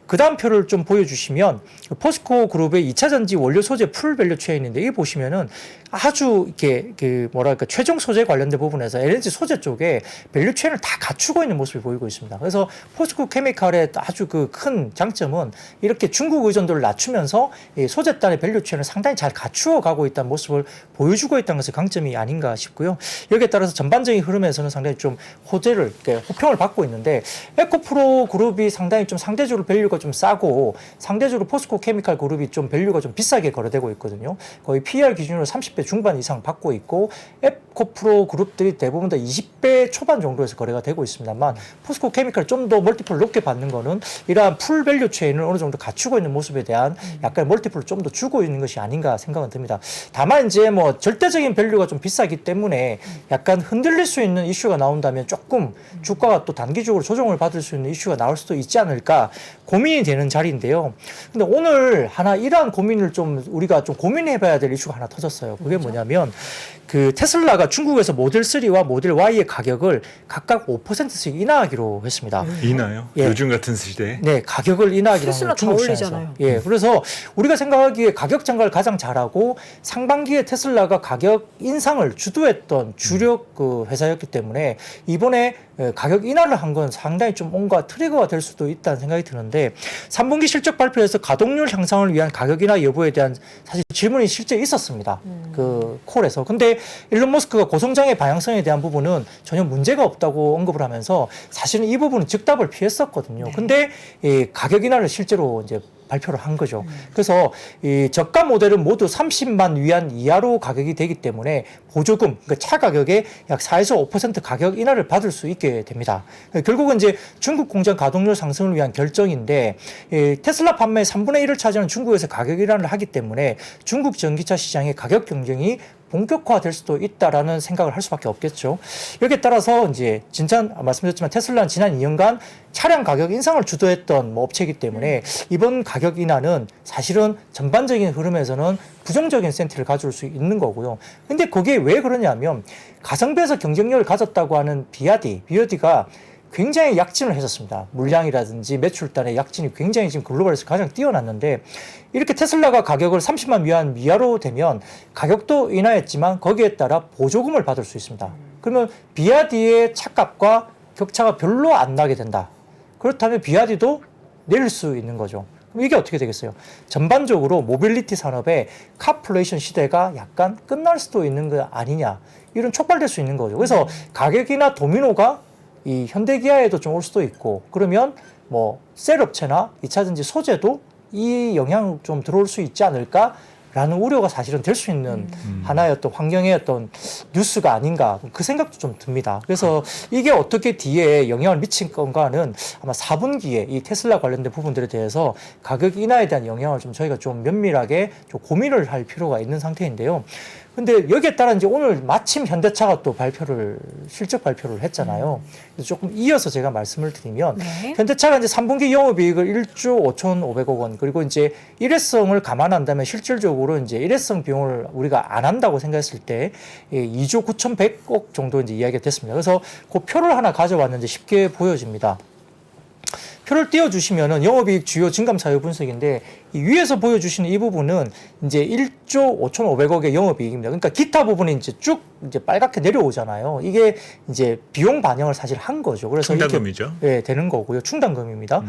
그 다음 표를 좀 보여주시면 포스코 그룹의 2차 전지 원료 소재 풀밸류 체인인데 이 보시면은 아주 이렇게 그 뭐랄까 최종 소재 관련된 부분에서 LNG 소재 쪽에 밸류 체인을 다 갖추고 있는 모습이 보이고 있습니다. 그래서 포스코 케미칼의 아주 그 큰 장점은 이렇게 중국 의존도를 낮추면서 이 소재 단의 밸류 체인을 상당히 잘 갖추어 가고 있다는 모습을 보여주고 있다는 것이 강점이 아닌가 싶고요. 여기에 따라서 전반적인 흐름에서는 상당히 좀 호평을 받고 있는데 에코프로 그룹이 상당히 좀 상대적으로 밸류가 좀 싸고 상대적으로 포스코 케미칼 그룹이 좀 밸류가 좀 비싸게 거래되고 있거든요. 거의 PER 기준으로 30배 중반 이상 받고 있고 에코프로 그룹들이 대부분 다 20배 초반 정도에서 거래가 되고 있습니다만 포스코 케미칼 좀 더 멀티플을 높게 받는 거는 이러한 풀 밸류 체인을 어느 정도 갖추고 있는 모습에 대한 약간 멀티플을 좀 더 주고 있는 것이 아닌가 생각은 듭니다. 다만 이제 뭐 절대적인 밸류가 좀 비싸기 때문에 약간 흔들릴 수 있는 이슈가 나온다면 조금 주가가 또 단기적으로 조정을 받을 수 있는 이슈가 나올 수도 있지 않을까 고민이 되는 자리인데요. 근데 오늘 하나 이러한 고민을 좀 우리가 좀 고민해 봐야 될 이슈가 하나 터졌어요. 그게 뭐냐면 그 테슬라가 중국에서 모델 3와 모델 Y의 가격을 각각 5%씩 인하하기로 했습니다. 이나요? 예. 요즘 같은 시대에? 네, 가격을 인하하기로 테슬라 한 중국 다 시장에서. 올리잖아요. 예, 그래서 우리가 생각하기에 가격 장관을 가장 잘하고 상반기에 테슬라가 가격 인상을 주도했던 주력 그 회사였기 때문에 이번에 가격 인하를 한 건 상당히 좀 뭔가 트리거가 될 수도 있다는 생각이 드는데 3분기 실적 발표에서 가동률 향상을 위한 가격 인하 여부에 대한 사실 질문이 실제 있었습니다. 그 콜에서. 근데 일론 머스크가 고성장의 방향성에 대한 부분은 전혀 문제가 없다고 언급을 하면서 사실은 이 부분은 즉답을 피했었거든요. 근데 이 가격 인하를 실제로 이제 발표를 한 거죠. 그래서 이 저가 모델은 모두 30만 위안 이하로 가격이 되기 때문에 보조금, 그러니까 차 가격의 약 4에서 5% 가격 인하를 받을 수 있게 됩니다. 결국은 이제 중국 공장 가동률 상승을 위한 결정인데 이 테슬라 판매 3분의 1을 차지하는 중국에서 가격 인하를 하기 때문에 중국 전기차 시장의 가격 경쟁이 본격화될 수도 있다라는 생각을 할 수밖에 없겠죠. 여기에 따라서 이제 진짜 말씀드렸지만 테슬라는 지난 2년간 차량 가격 인상을 주도했던 뭐 업체이기 때문에 이번 가격 인하는 사실은 전반적인 흐름에서는 부정적인 센티를 가져올 수 있는 거고요. 근데 그게 왜 그러냐면 가성비에서 경쟁력을 가졌다고 하는 비아디가 굉장히 약진을 했었습니다. 물량이라든지 매출단의 약진이 굉장히 지금 글로벌에서 가장 뛰어났는데 이렇게 테슬라가 가격을 30만 위안 이하로 되면 가격도 인하했지만 거기에 따라 보조금을 받을 수 있습니다. 그러면 비아디의 차값과 격차가 별로 안 나게 된다. 그렇다면 비아디도 내릴 수 있는 거죠. 그럼 이게 어떻게 되겠어요? 전반적으로 모빌리티 산업의 카플레이션 시대가 약간 끝날 수도 있는 거 아니냐. 이런 촉발될 수 있는 거죠. 그래서 가격이나 도미노가 이 현대기아에도 좀 올 수도 있고 그러면 뭐 셀업체나 2차전지 소재도 이 영향 좀 들어올 수 있지 않을까라는 우려가 사실은 될 수 있는 하나의 어떤 환경의 어떤 뉴스가 아닌가 그 생각도 좀 듭니다. 그래서 이게 어떻게 뒤에 영향을 미친 건가는 아마 4분기에 이 테슬라 관련된 부분들에 대해서 가격 인하에 대한 영향을 좀 저희가 좀 면밀하게 좀 고민을 할 필요가 있는 상태인데요. 근데 여기에 따라 이제 오늘 마침 현대차가 또 실적 발표를 했잖아요. 그래서 조금 이어서 제가 말씀을 드리면 네. 현대차가 이제 3분기 영업이익을 1조 5,500억 원 그리고 이제 일회성을 감안한다면 실질적으로 이제 일회성 비용을 우리가 안 한다고 생각했을 때 2조 9,100억 정도 이제 이야기가 됐습니다. 그래서 그 표를 하나 가져왔는데 쉽게 보여집니다. 표를 띄워주시면은 영업이익 주요 증감 사유 분석인데 이 위에서 보여주시는 이 부분은 이제 1조 5,500억의 영업이익입니다. 그러니까 기타 부분이 이제 쭉 이제 빨갛게 내려오잖아요. 이게 이제 비용 반영을 사실 한 거죠. 그래서 충당금이죠. 이렇게 되는 거고요. 충당금입니다.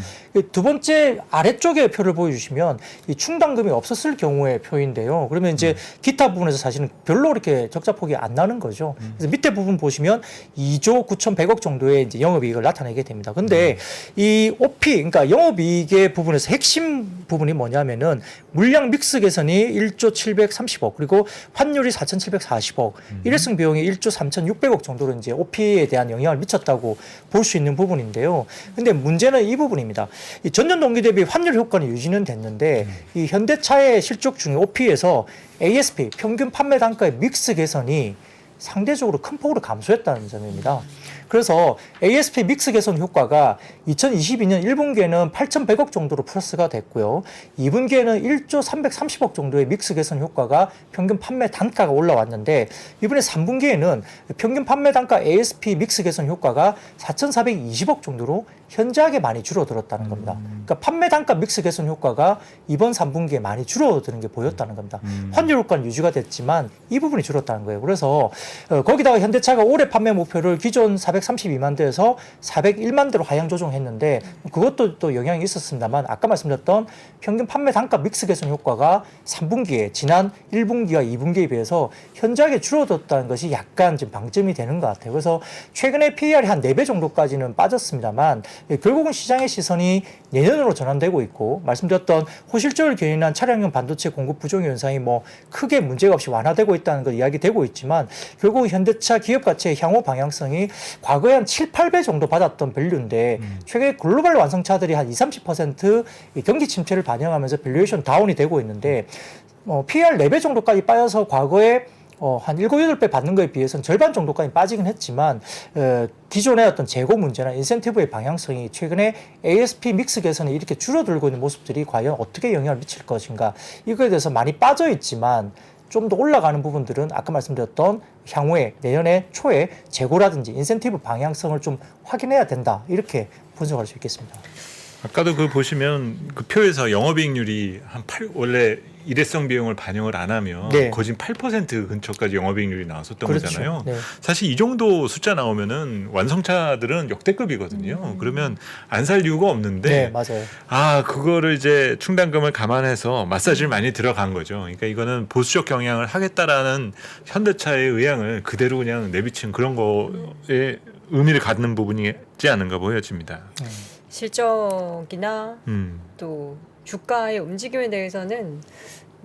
두 번째 아래쪽에 표를 보여주시면 이 충당금이 없었을 경우의 표인데요. 그러면 이제 기타 부분에서 사실은 별로 이렇게 적자폭이 안 나는 거죠. 그래서 밑에 부분 보시면 2조 9,100억 정도의 이제 영업이익을 나타내게 됩니다. 근데 이 OP, 그러니까 영업이익의 부분에서 핵심 부분이 뭐냐면은 물량 믹스 개선이 1조 730억 그리고 환율이 4,740억 일회성 비용이 1조 3,600억 정도로 이제 OP에 대한 영향을 미쳤다고 볼 수 있는 부분인데요. 근데 문제는 이 부분입니다. 이 전년 동기 대비 환율 효과는 유지는 됐는데 이 현대차의 실적 중에 OP에서 ASP 평균 판매 단가의 믹스 개선이 상대적으로 큰 폭으로 감소했다는 점입니다. 그래서 ASP 믹스 개선 효과가 2022년 1분기에는 8,100억 정도로 플러스가 됐고요. 2분기에는 1조 330억 정도의 믹스 개선 효과가 평균 판매 단가가 올라왔는데 이번에 3분기에는 평균 판매 단가 ASP 믹스 개선 효과가 4,420억 정도로 현저하게 많이 줄어들었다는 겁니다. 그러니까 판매 단가 믹스 개선 효과가 이번 3분기에 많이 줄어드는 게 보였다는 겁니다. 환율 효과는 유지가 됐지만 이 부분이 줄었다는 거예요. 그래서 거기다가 현대차가 올해 판매 목표를 기존 432만 대에서 401만 대로 하향 조정했는데 그것도 또 영향이 있었습니다만 아까 말씀드렸던 평균 판매 단가 믹스 개선 효과가 3분기에 지난 1분기와 2분기에 비해서 현저하게 줄어들었다는 것이 약간 지금 방점이 되는 것 같아요. 그래서 최근에 PER이 한 4배 정도까지는 빠졌습니다만 결국은 시장의 시선이 내년으로 전환되고 있고 말씀드렸던 호실적을 견인한 차량용 반도체 공급 부족 현상이 뭐 크게 문제가 없이 완화되고 있다는 걸 이야기되고 있지만 결국 현대차 기업 가치의 향후 방향성이 과거에 한 7, 8배 정도 받았던 밸류인데 최근에 글로벌 완성차들이 한 20, 30% 경기 침체를 반영하면서 밸류에이션 다운이 되고 있는데 PER 4배 정도까지 빠져서 과거에 한 7, 8배 받는 거에 비해서는 절반 정도까지 빠지긴 했지만 기존의 어떤 재고 문제나 인센티브의 방향성이 최근에 ASP 믹스 개선이 이렇게 줄어들고 있는 모습들이 과연 어떻게 영향을 미칠 것인가 이거에 대해서 많이 빠져 있지만 좀 더 올라가는 부분들은 아까 말씀드렸던 향후에 내년에 초에 재고라든지 인센티브 방향성을 좀 확인해야 된다. 이렇게 분석할 수 있겠습니다. 아까도 그 보시면 그 표에서 영업이익률이 원래 일회성 비용을 반영을 안 하면 네. 거진 8% 근처까지 영업이익률이 나왔었던 그렇죠. 거잖아요. 네. 사실 이 정도 숫자 나오면은 완성차들은 역대급이거든요. 그러면 안 살 이유가 없는데 네, 맞아요. 그거를 이제 충당금을 감안해서 마사지를 많이 들어간 거죠. 그러니까 이거는 보수적 경향을 하겠다라는 현대차의 의향을 그대로 그냥 내비친 그런 거에 의미를 갖는 부분이지 않은가 보여집니다. 실적이나 또 주가의 움직임에 대해서는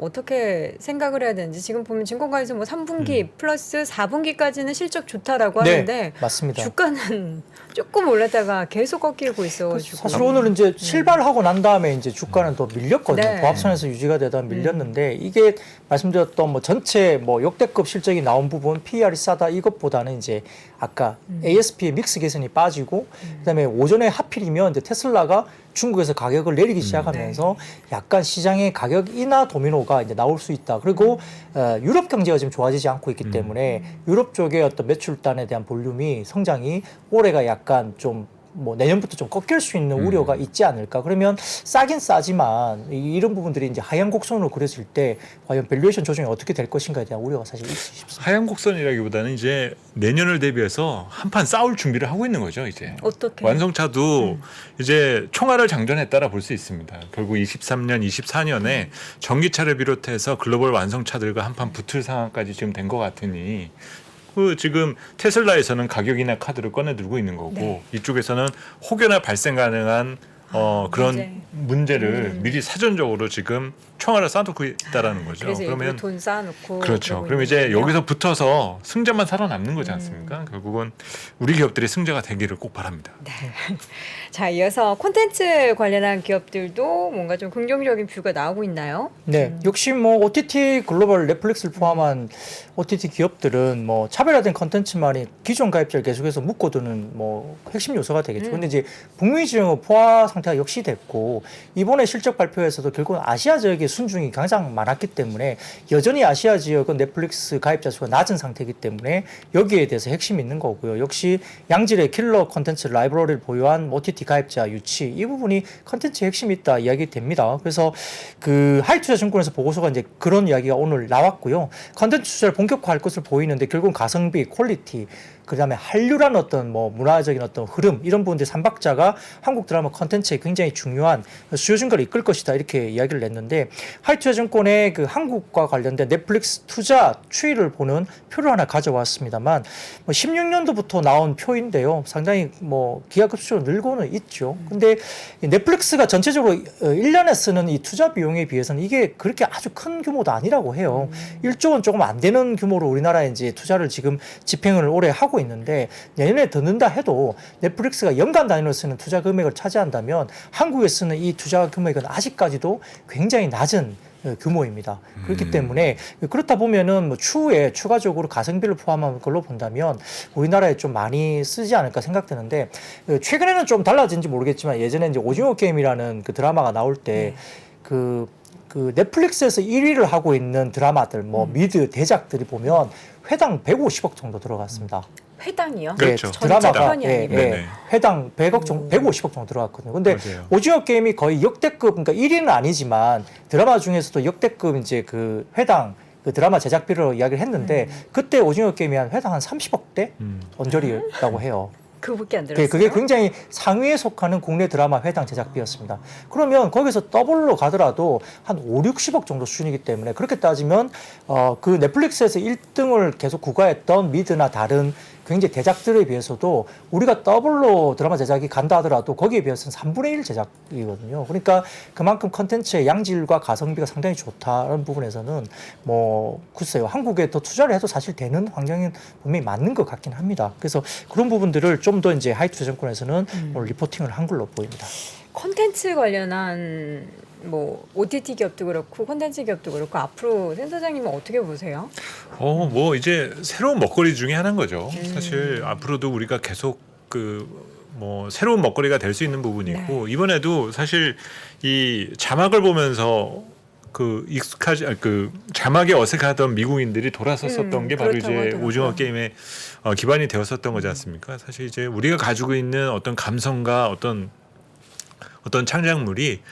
어떻게 생각을 해야 되는지 지금 보면 증권가에서 뭐 3분기 플러스 4분기까지는 실적 좋다라고 네, 하는데 맞습니다. 주가는 조금 올랐다가 계속 꺾이고 있어가지고 사실 오늘은 이제 실발하고 난 다음에 이제 주가는 더 밀렸거든요. 네. 보합선에서 유지가 되다 밀렸는데 이게 말씀드렸던 뭐 전체 뭐 역대급 실적이 나온 부분 PER이 싸다 이것보다는 이제 아까 ASP의 믹스 개선이 빠지고 그다음에 오전에 하필이면 이제 테슬라가 중국에서 가격을 내리기 시작하면서 약간 시장의 가격 인하 도미노가 이제 나올 수 있다. 그리고 유럽 경제가 지금 좋아지지 않고 있기 때문에 유럽 쪽의 어떤 매출단에 대한 볼륨이 성장이 올해가 약간 좀 뭐 내년부터 좀 꺾일 수 있는 우려가 있지 않을까. 그러면 싸긴 싸지만 이런 부분들이 이제 하향 곡선으로 그려질 때 과연 밸류에이션 조정이 어떻게 될 것인가에 대한 우려가 사실 있지 싶습니다. 하향 곡선이라기보다는 이제 내년을 대비해서 한판 싸울 준비를 하고 있는 거죠. 이제 어떻게 완성차도 이제 총알을 장전했다라 볼 수 있습니다. 결국 23년, 24년에 전기차를 비롯해서 글로벌 완성차들과 한판 붙을 상황까지 지금 된 것 같으니 그 지금 테슬라에서는 가격이나 카드를 꺼내 들고 있는 거고 네. 이쪽에서는 혹여나 발생 가능한 그런 문제를 미리 사전적으로 지금 총알을 쌓아놓고 있다라는 거죠. 그래서 그러면 돈 쌓아놓고 그렇죠. 그러고 그럼 있는 이제 거군요. 여기서 붙어서 승자만 살아남는 거지 않습니까? 결국은 우리 기업들이 승자가 되기를 꼭 바랍니다. 네. 자, 이어서 콘텐츠 관련한 기업들도 뭔가 좀 긍정적인 뷰가 나오고 있나요? 네, 역시 뭐 OTT 글로벌 넷플릭스를 포함한 OTT 기업들은 뭐 차별화된 컨텐츠만이 기존 가입자를 계속해서 묶어두는 뭐 핵심 요소가 되겠죠. 근데 이제 북미 지역의 포화 상태가 역시 됐고 이번에 실적 발표에서도 결국은 아시아 지역의 순중이 가장 많았기 때문에 여전히 아시아 지역은 넷플릭스 가입자 수가 낮은 상태이기 때문에 여기에 대해서 핵심이 있는 거고요. 역시 양질의 킬러 컨텐츠 라이브러리를 보유한 OTT 가입자 유치 이 부분이 컨텐츠의 핵심이 있다 이야기 됩니다. 그래서 그 하이투자증권에서 보고서가 이제 그런 이야기가 오늘 나왔고요. 컨텐츠 투자를 본격화할 것을 보이는데 결국은 가성비, 퀄리티 그다음에 한류라는 어떤 뭐 문화적인 어떤 흐름 이런 부분들 삼박자가 한국 드라마 컨텐츠에 굉장히 중요한 수요 증가를 이끌 것이다 이렇게 이야기를 냈는데 하이투자증권의 그 한국과 관련된 넷플릭스 투자 추이를 보는 표를 하나 가져왔습니다만 뭐 16년도부터 나온 표인데요. 상당히 뭐 기하급수로 늘고는 있죠. 근데 이 넷플릭스가 전체적으로 1년에 쓰는 이 투자 비용에 비해서는 이게 그렇게 아주 큰 규모도 아니라고 해요. 1조 원 조금 안 되는 규모로 우리나라에 이제 투자를 지금 집행을 올해 하고 있는데 내년에 더 는다 해도 넷플릭스가 연간 단위로 쓰는 투자 금액을 차지한다면 한국에 쓰는 이 투자 금액은 아직까지도 굉장히 낮은 규모입니다. 그렇기 때문에 그렇다 보면은 뭐 추후에 추가적으로 가성비를 포함한 걸로 본다면 우리나라에 좀 많이 쓰지 않을까 생각되는데 최근에는 좀 달라진지 모르겠지만 예전에 이제 오징어 게임이라는 그 드라마가 나올 때 그 넷플릭스에서 1위를 하고 있는 드라마들 뭐 미드 대작들이 보면 회당 150억 정도 들어갔습니다. 회당이요? 그렇죠. 전체 드라마가 편이 아니고. 네네. 회당 100억 정도, 150억 정도 들어갔거든요. 근데 맞아요. 오징어 게임이 거의 역대급, 그러니까 1위는 아니지만 드라마 중에서도 역대급 이제 그 회당 그 드라마 제작비로 이야기를 했는데 그때 오징어 게임이 한 회당 한 30억대 언저리라고 해요. 그거밖에 안 들었어요. 그게 굉장히 상위에 속하는 국내 드라마 회당 제작비였습니다. 그러면 거기서 더블로 가더라도 한 5, 60억 정도 수준이기 때문에 그렇게 따지면 그 넷플릭스에서 1등을 계속 구가했던 미드나 다른 굉장히 대작들에 비해서도 우리가 더블로 드라마 제작이 간다 하더라도 거기에 비해서는 3분의 1 제작이거든요. 그러니까 그만큼 컨텐츠의 양질과 가성비가 상당히 좋다는 부분에서는 뭐 글쎄요. 한국에 더 투자를 해도 사실 되는 환경은 분명히 맞는 것 같긴 합니다. 그래서 그런 부분들을 좀 더 이제 하이투자증권에서는 오늘 리포팅을 한 걸로 보입니다. 콘텐츠 관련한 뭐 OTT 기업도 그렇고 콘텐츠 기업도 그렇고 앞으로 센 사장님은 어떻게 보세요? 뭐 이제 새로운 먹거리 중에 하나인 거죠. 사실 앞으로도 우리가 계속 뭐 새로운 먹거리가 될 수 있는 부분이 있고 이번에도 사실 이 자막을 보면서 그 익숙하지 그 자막이 어색하던 미국인들이 돌아섰었던 게 바로 그렇다고 이제 하더라고요. 오징어 게임의 기반이 되었었던 거지 않습니까? 사실 이제 우리가 가지고 있는 어떤 감성과 어떤 창작물이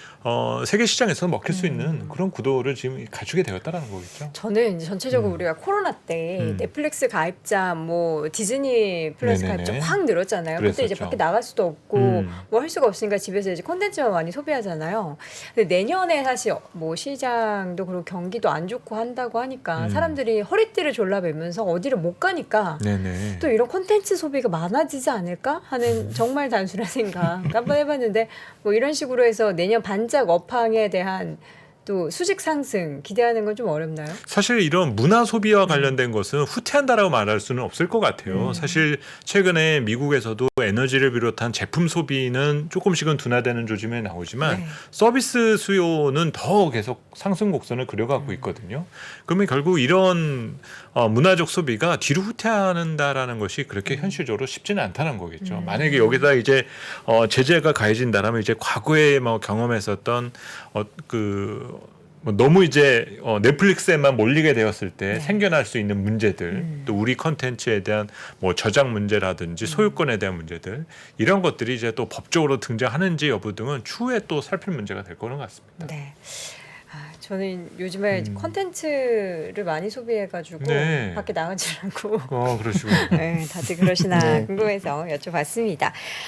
세계 시장에서 먹힐 수 있는 그런 구도를 지금 갖추게 되었다라는 거겠죠. 저는 이제 전체적으로 우리가 코로나 때 넷플릭스 가입자, 뭐 디즈니 플러스 네네네. 가입자 확 늘었잖아요. 그때 이제 그랬었죠. 밖에 나갈 수도 없고 뭐 할 수가 없으니까 집에서 이제 콘텐츠만 많이 소비하잖아요. 근데 내년에 사실 뭐 시장도 그리고 경기도 안 좋고 한다고 하니까 사람들이 허리띠를 졸라매면서 어디를 못 가니까 네네. 또 이런 콘텐츠 소비가 많아지지 않을까 하는 정말 단순한 생각 한번 해봤는데 뭐 이런 식으로 해서 내년 반짝 업황에 대한 또 수직 상승 기대하는 건 좀 어렵나요? 사실 이런 문화 소비와 관련된 것은 후퇴한다라고 말할 수는 없을 것 같아요. 사실 최근에 미국에서도 에너지를 비롯한 제품 소비는 조금씩은 둔화되는 조짐에 나오지만 네. 서비스 수요는 더 계속 상승 곡선을 그려가고 있거든요. 그러면 결국 이런 문화적 소비가 뒤로 후퇴한다라는 것이 그렇게 현실적으로 쉽지는 않다는 거겠죠. 만약에 여기다 이제 제재가 가해진다라면 이제 과거에 뭐 경험했었던 뭐 너무 이제 넷플릭스에만 몰리게 되었을 때 생겨날 수 있는 문제들, 또 우리 컨텐츠에 대한 뭐 저작 문제라든지 소유권에 대한 문제들, 이런 것들이 이제 또 법적으로 등장하는지 여부 등은 추후에 또 살필 문제가 될 거는 같습니다. 네. 저는 요즘에 콘텐츠를 많이 소비해가지고 네. 밖에 나가지 않고 그러시군요. 네, 다들 그러시나 궁금해서 여쭤봤습니다.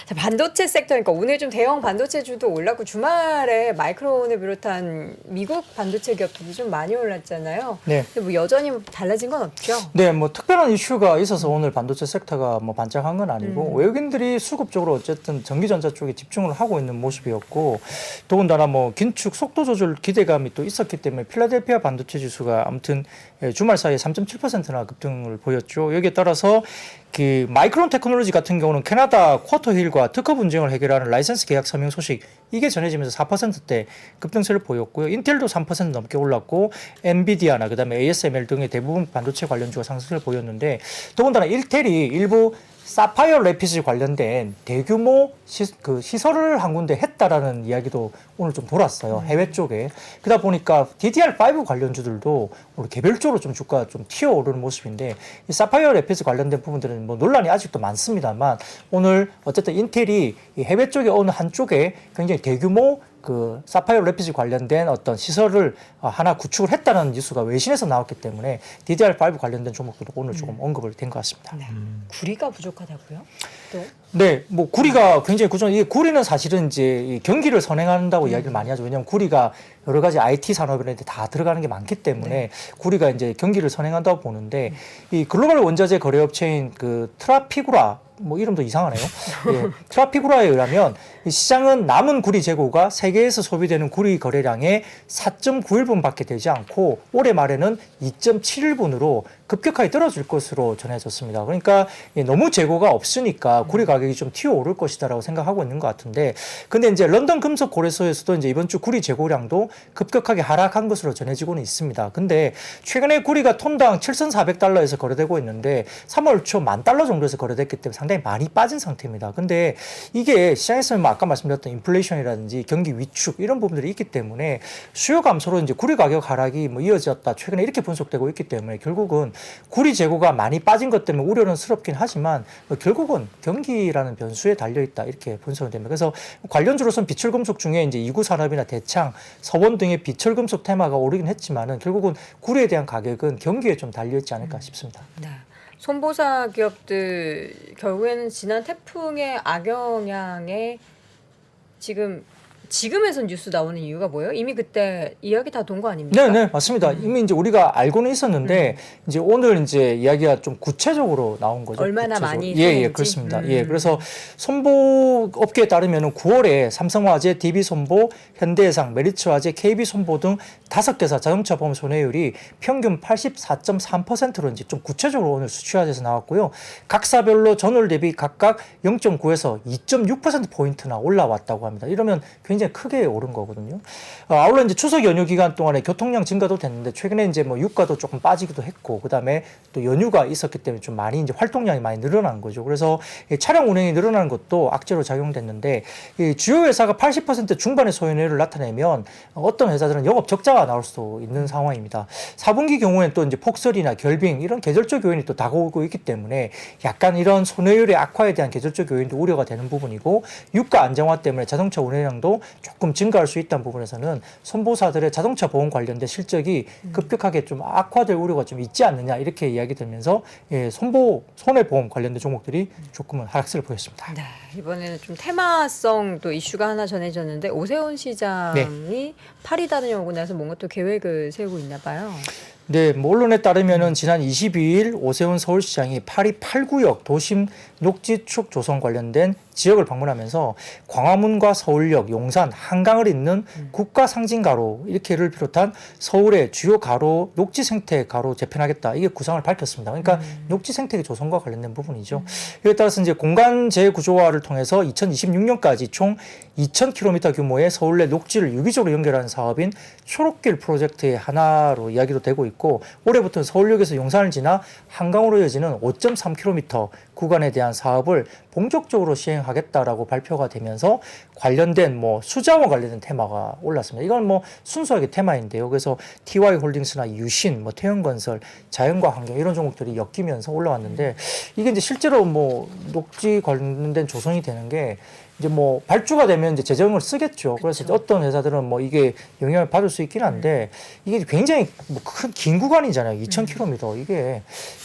자, 반도체 섹터니까 오늘 좀 대형 반도체주도 올랐고 주말에 마이크론을 비롯한 미국 반도체 기업들이 좀 많이 올랐잖아요. 네. 근데 뭐 여전히 달라진 건 없죠. 네, 뭐 특별한 이슈가 있어서 오늘 반도체 섹터가 뭐 반짝한 건 아니고 외국인들이 수급적으로 어쨌든 전기전자 쪽에 집중을 하고 있는 모습이었고 더군다나 뭐 긴축 속도 조절 기대감이 또 있었기 때문에 필라델피아 반도체 지수가 아무튼 주말 사이에 3.7%나 급등을 보였죠. 여기에 따라서 그 마이크론 테크놀로지 같은 경우는 캐나다 쿼터힐과 특허 분쟁을 해결하는 라이센스 계약 서명 소식 이게 전해지면서 4%대 급등세를 보였고요. 인텔도 3% 넘게 올랐고 엔비디아나 그다음에 ASML 등의 대부분 반도체 관련주가 상승을 보였는데 더군다나 인텔이 일부 사파이어 래피즈 관련된 대규모 시설을 한 군데 했다라는 이야기도 오늘 좀 돌았어요. 해외 쪽에. 그러다 보니까 DDR5 관련주들도 오늘 개별적으로 좀 주가 좀 튀어오르는 모습인데 이 사파이어 래피즈 관련된 부분들은 뭐 논란이 아직도 많습니다만 오늘 어쨌든 인텔이 이 해외 쪽에 어느 한쪽에 굉장히 대규모 그 사파이어 래피즈 관련된 어떤 시설을 하나 구축을 했다는 뉴스가 외신에서 나왔기 때문에 DDR5 관련된 종목들도 오늘 조금 언급을 된 것 같습니다. 네. 구리가 부족하다고요? 또? 네, 뭐 구리가 굉장히 구조. 이 구리는 사실은 이제 이 경기를 선행한다고 이야기를 많이 하죠. 왜냐하면 구리가 여러 가지 IT 산업에 다 들어가는 게 많기 때문에 구리가 이제 경기를 선행한다고 보는데 이 글로벌 원자재 거래업체인 그 트라피구라 뭐 이름도 이상하네요. 예, 트라피구라에 의하면 이 시장은 남은 구리 재고가 세계에서 소비되는 구리 거래량의 4.91분밖에 되지 않고 올해 말에는 2.71분으로 급격하게 떨어질 것으로 전해졌습니다. 그러니까 너무 재고가 없으니까 구리 가격이 좀 튀어오를 것이다라고 생각하고 있는 것 같은데, 근데 이제 런던 금속 거래소에서도 이제 이번 주 구리 재고량도 급격하게 하락한 것으로 전해지고는 있습니다. 근데 최근에 구리가 톤당 7,400달러에서 거래되고 있는데 3월 초 10,000달러 정도에서 거래됐기 때문에 상당히 많이 빠진 상태입니다. 근데 이게 시장에서는 뭐 아까 말씀드렸던 인플레이션이라든지 경기 위축 이런 부분들이 있기 때문에 수요 감소로 이제 구리 가격 하락이 뭐 이어졌다 최근에 이렇게 분석되고 있기 때문에 결국은 구리 재고가 많이 빠진 것 때문에 우려는 스럽긴 하지만 결국은 경기라는 변수에 달려 있다 이렇게 분석이 됩니다. 그래서 관련주로서는 비철금속 중에 이제 이구 산업이나 대창, 서원 등의 비철금속 테마가 오르긴 했지만은 결국은 구리에 대한 가격은 경기에 좀 달려 있지 않을까 싶습니다. 네. 손보사 기업들 결국에는 지난 태풍의 악영향에 지금에선 뉴스 나오는 이유가 뭐예요? 이미 그때 이야기 다 돈 거 아닙니까? 네, 맞습니다. 이미 이제 우리가 알고는 있었는데 이제 오늘 이제 이야기가 좀 구체적으로 나온 거죠. 얼마나 구체적으로. 많이 예, 그렇습니다. 예, 그래서 손보 업계에 따르면은 9월에 삼성화재, DB손보, 현대해상, 메리츠화재, KB손보 등 5개사 자동차 보험 손해율이 평균 84.3%로 이제 좀 구체적으로 오늘 수치화돼서 나왔고요. 각 사별로 전월 대비 각각 0.9에서 2.6% 포인트나 올라왔다고 합니다. 이러면 굉장히 굉장히 크게 오른 거거든요. 아울러 이제 추석 연휴 기간 동안에 교통량 증가도 됐는데 최근에 이제 뭐 유가도 조금 빠지기도 했고 그다음에 또 연휴가 있었기 때문에 좀 많이 이제 활동량이 많이 늘어난 거죠. 그래서 이 차량 운행이 늘어나는 것도 악재로 작용됐는데 이 주요 회사가 80% 중반의 소요율을 나타내면 어떤 회사들은 영업 적자가 나올 수도 있는 상황입니다. 4분기 경우에는 또 이제 폭설이나 결빙 이런 계절적 요인이 또 다가오고 있기 때문에 약간 이런 손해율의 악화에 대한 계절적 요인도 우려가 되는 부분이고 유가 안정화 때문에 자동차 운행량도 조금 증가할 수 있다는 부분에서는 선보사들의 자동차 보험 관련된 실적이 급격하게 좀 악화될 우려가 좀 있지 않느냐 이렇게 이야기 들면서 예, 손해보험 관련된 종목들이 조금은 하락세를 보였습니다. 네, 이번에는 좀 테마성 또 이슈가 하나 전해졌는데 오세훈 시장이 파리다는 오고 나서 뭔가 또 계획을 세우고 있나 봐요. 네, 뭐 언론에 따르면은 지난 22일 오세훈 서울시장이 파리 8구역 도심 녹지축 조성 관련된 지역을 방문하면서 광화문과 서울역, 용산, 한강을 잇는 국가 상징 가로 이렇게를 비롯한 서울의 주요 가로 녹지 생태 가로 재편하겠다 이게 구상을 밝혔습니다. 그러니까 녹지 생태계 조성과 관련된 부분이죠. 이에 따라서 이제 공간 재구조화를 통해서 2026년까지 총 2,000km 규모의 서울 내 녹지를 유기적으로 연결하는 사업인 초록길 프로젝트의 하나로 이야기도 되고 있고 올해부터 서울역에서 용산을 지나 한강으로 이어지는 5.3km 구간에 대한 사업을 본격적으로 시행하겠다라고 발표가 되면서 관련된 뭐 수자원 관련된 테마가 올랐습니다. 이건 뭐 순수하게 테마인데요. 그래서 TY홀딩스나 유신, 뭐 태형건설, 자연과 환경 이런 종목들이 엮이면서 올라왔는데 이게 이제 실제로 뭐 녹지 관련된 조성이 되는 게 이제 뭐 발주가 되면 이제 재정을 쓰겠죠. 그래서 그쵸. 어떤 회사들은 뭐 이게 영향을 받을 수 있긴 한데 이게 굉장히 뭐 긴 구간이잖아요. 2,000km 이게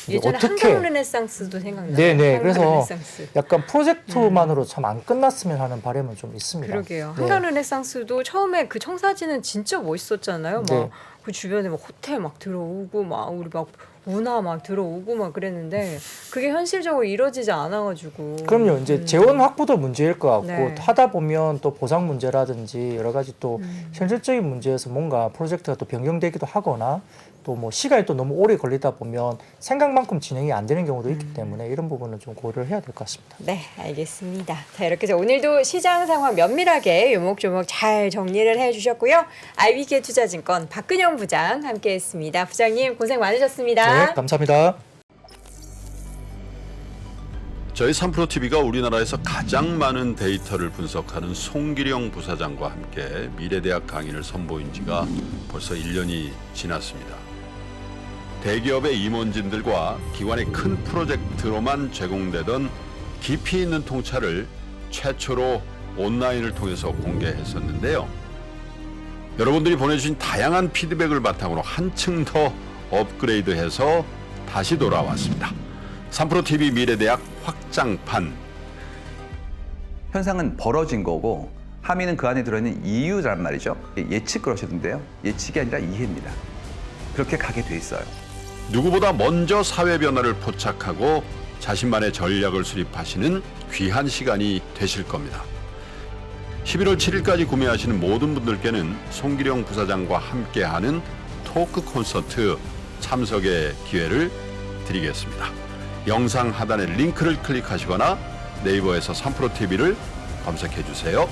이제 예전에 어떻게 한강 르네상스도 생각나요. 네네. 한강 그래서 르네상스. 약간 프로젝트만으로 참 안 끝났으면 하는 바람은 좀 있습니다. 그러게요. 네. 한강 르네상스도 처음에 그 청사진은 진짜 멋있었잖아요. 네. 막 그 주변에 막 호텔 막 들어오고 막 우리 막 운하 막 들어오고 막 그랬는데 그게 현실적으로 이루어지지 않아가지고. 그럼요. 이제 재원 확보도 문제일 것 같고 네. 하다 보면 또 보상 문제라든지 여러 가지 또 현실적인 문제에서 뭔가 프로젝트가 또 변경되기도 하거나 또 뭐 시간이 또 너무 오래 걸리다 보면 생각만큼 진행이 안 되는 경우도 있기 때문에 이런 부분은 좀 고려를 해야 될 것 같습니다. 네, 알겠습니다. 자, 이렇게 해서 오늘도 시장 상황 면밀하게 요목조목 잘 정리를 해주셨고요. IBK 투자증권 박근영 부장 함께했습니다. 부장님 고생 많으셨습니다. 네, 감사합니다. 저희 3프로TV가 우리나라에서 가장 많은 데이터를 분석하는 송기령 부사장과 함께 미래대학 강의를 선보인 지가 벌써 1년이 지났습니다. 대기업의 임원진들과 기관의 큰 프로젝트로만 제공되던 깊이 있는 통찰을 최초로 온라인을 통해서 공개했었는데요. 여러분들이 보내주신 다양한 피드백을 바탕으로 한층 더 업그레이드해서 다시 돌아왔습니다. 3프로TV 미래대학 확장판. 현상은 벌어진 거고 함의는 그 안에 들어있는 이유란 말이죠. 예측 그러시던데요. 예측이 아니라 이해입니다. 그렇게 가게 돼 있어요. 누구보다 먼저 사회 변화를 포착하고 자신만의 전략을 수립하시는 귀한 시간이 되실 겁니다. 11월 7일까지 구매하시는 모든 분들께는 송기령 부사장과 함께하는 토크 콘서트 참석의 기회를 드리겠습니다. 영상 하단의 링크를 클릭하시거나 네이버에서 3프로TV를 검색해 주세요.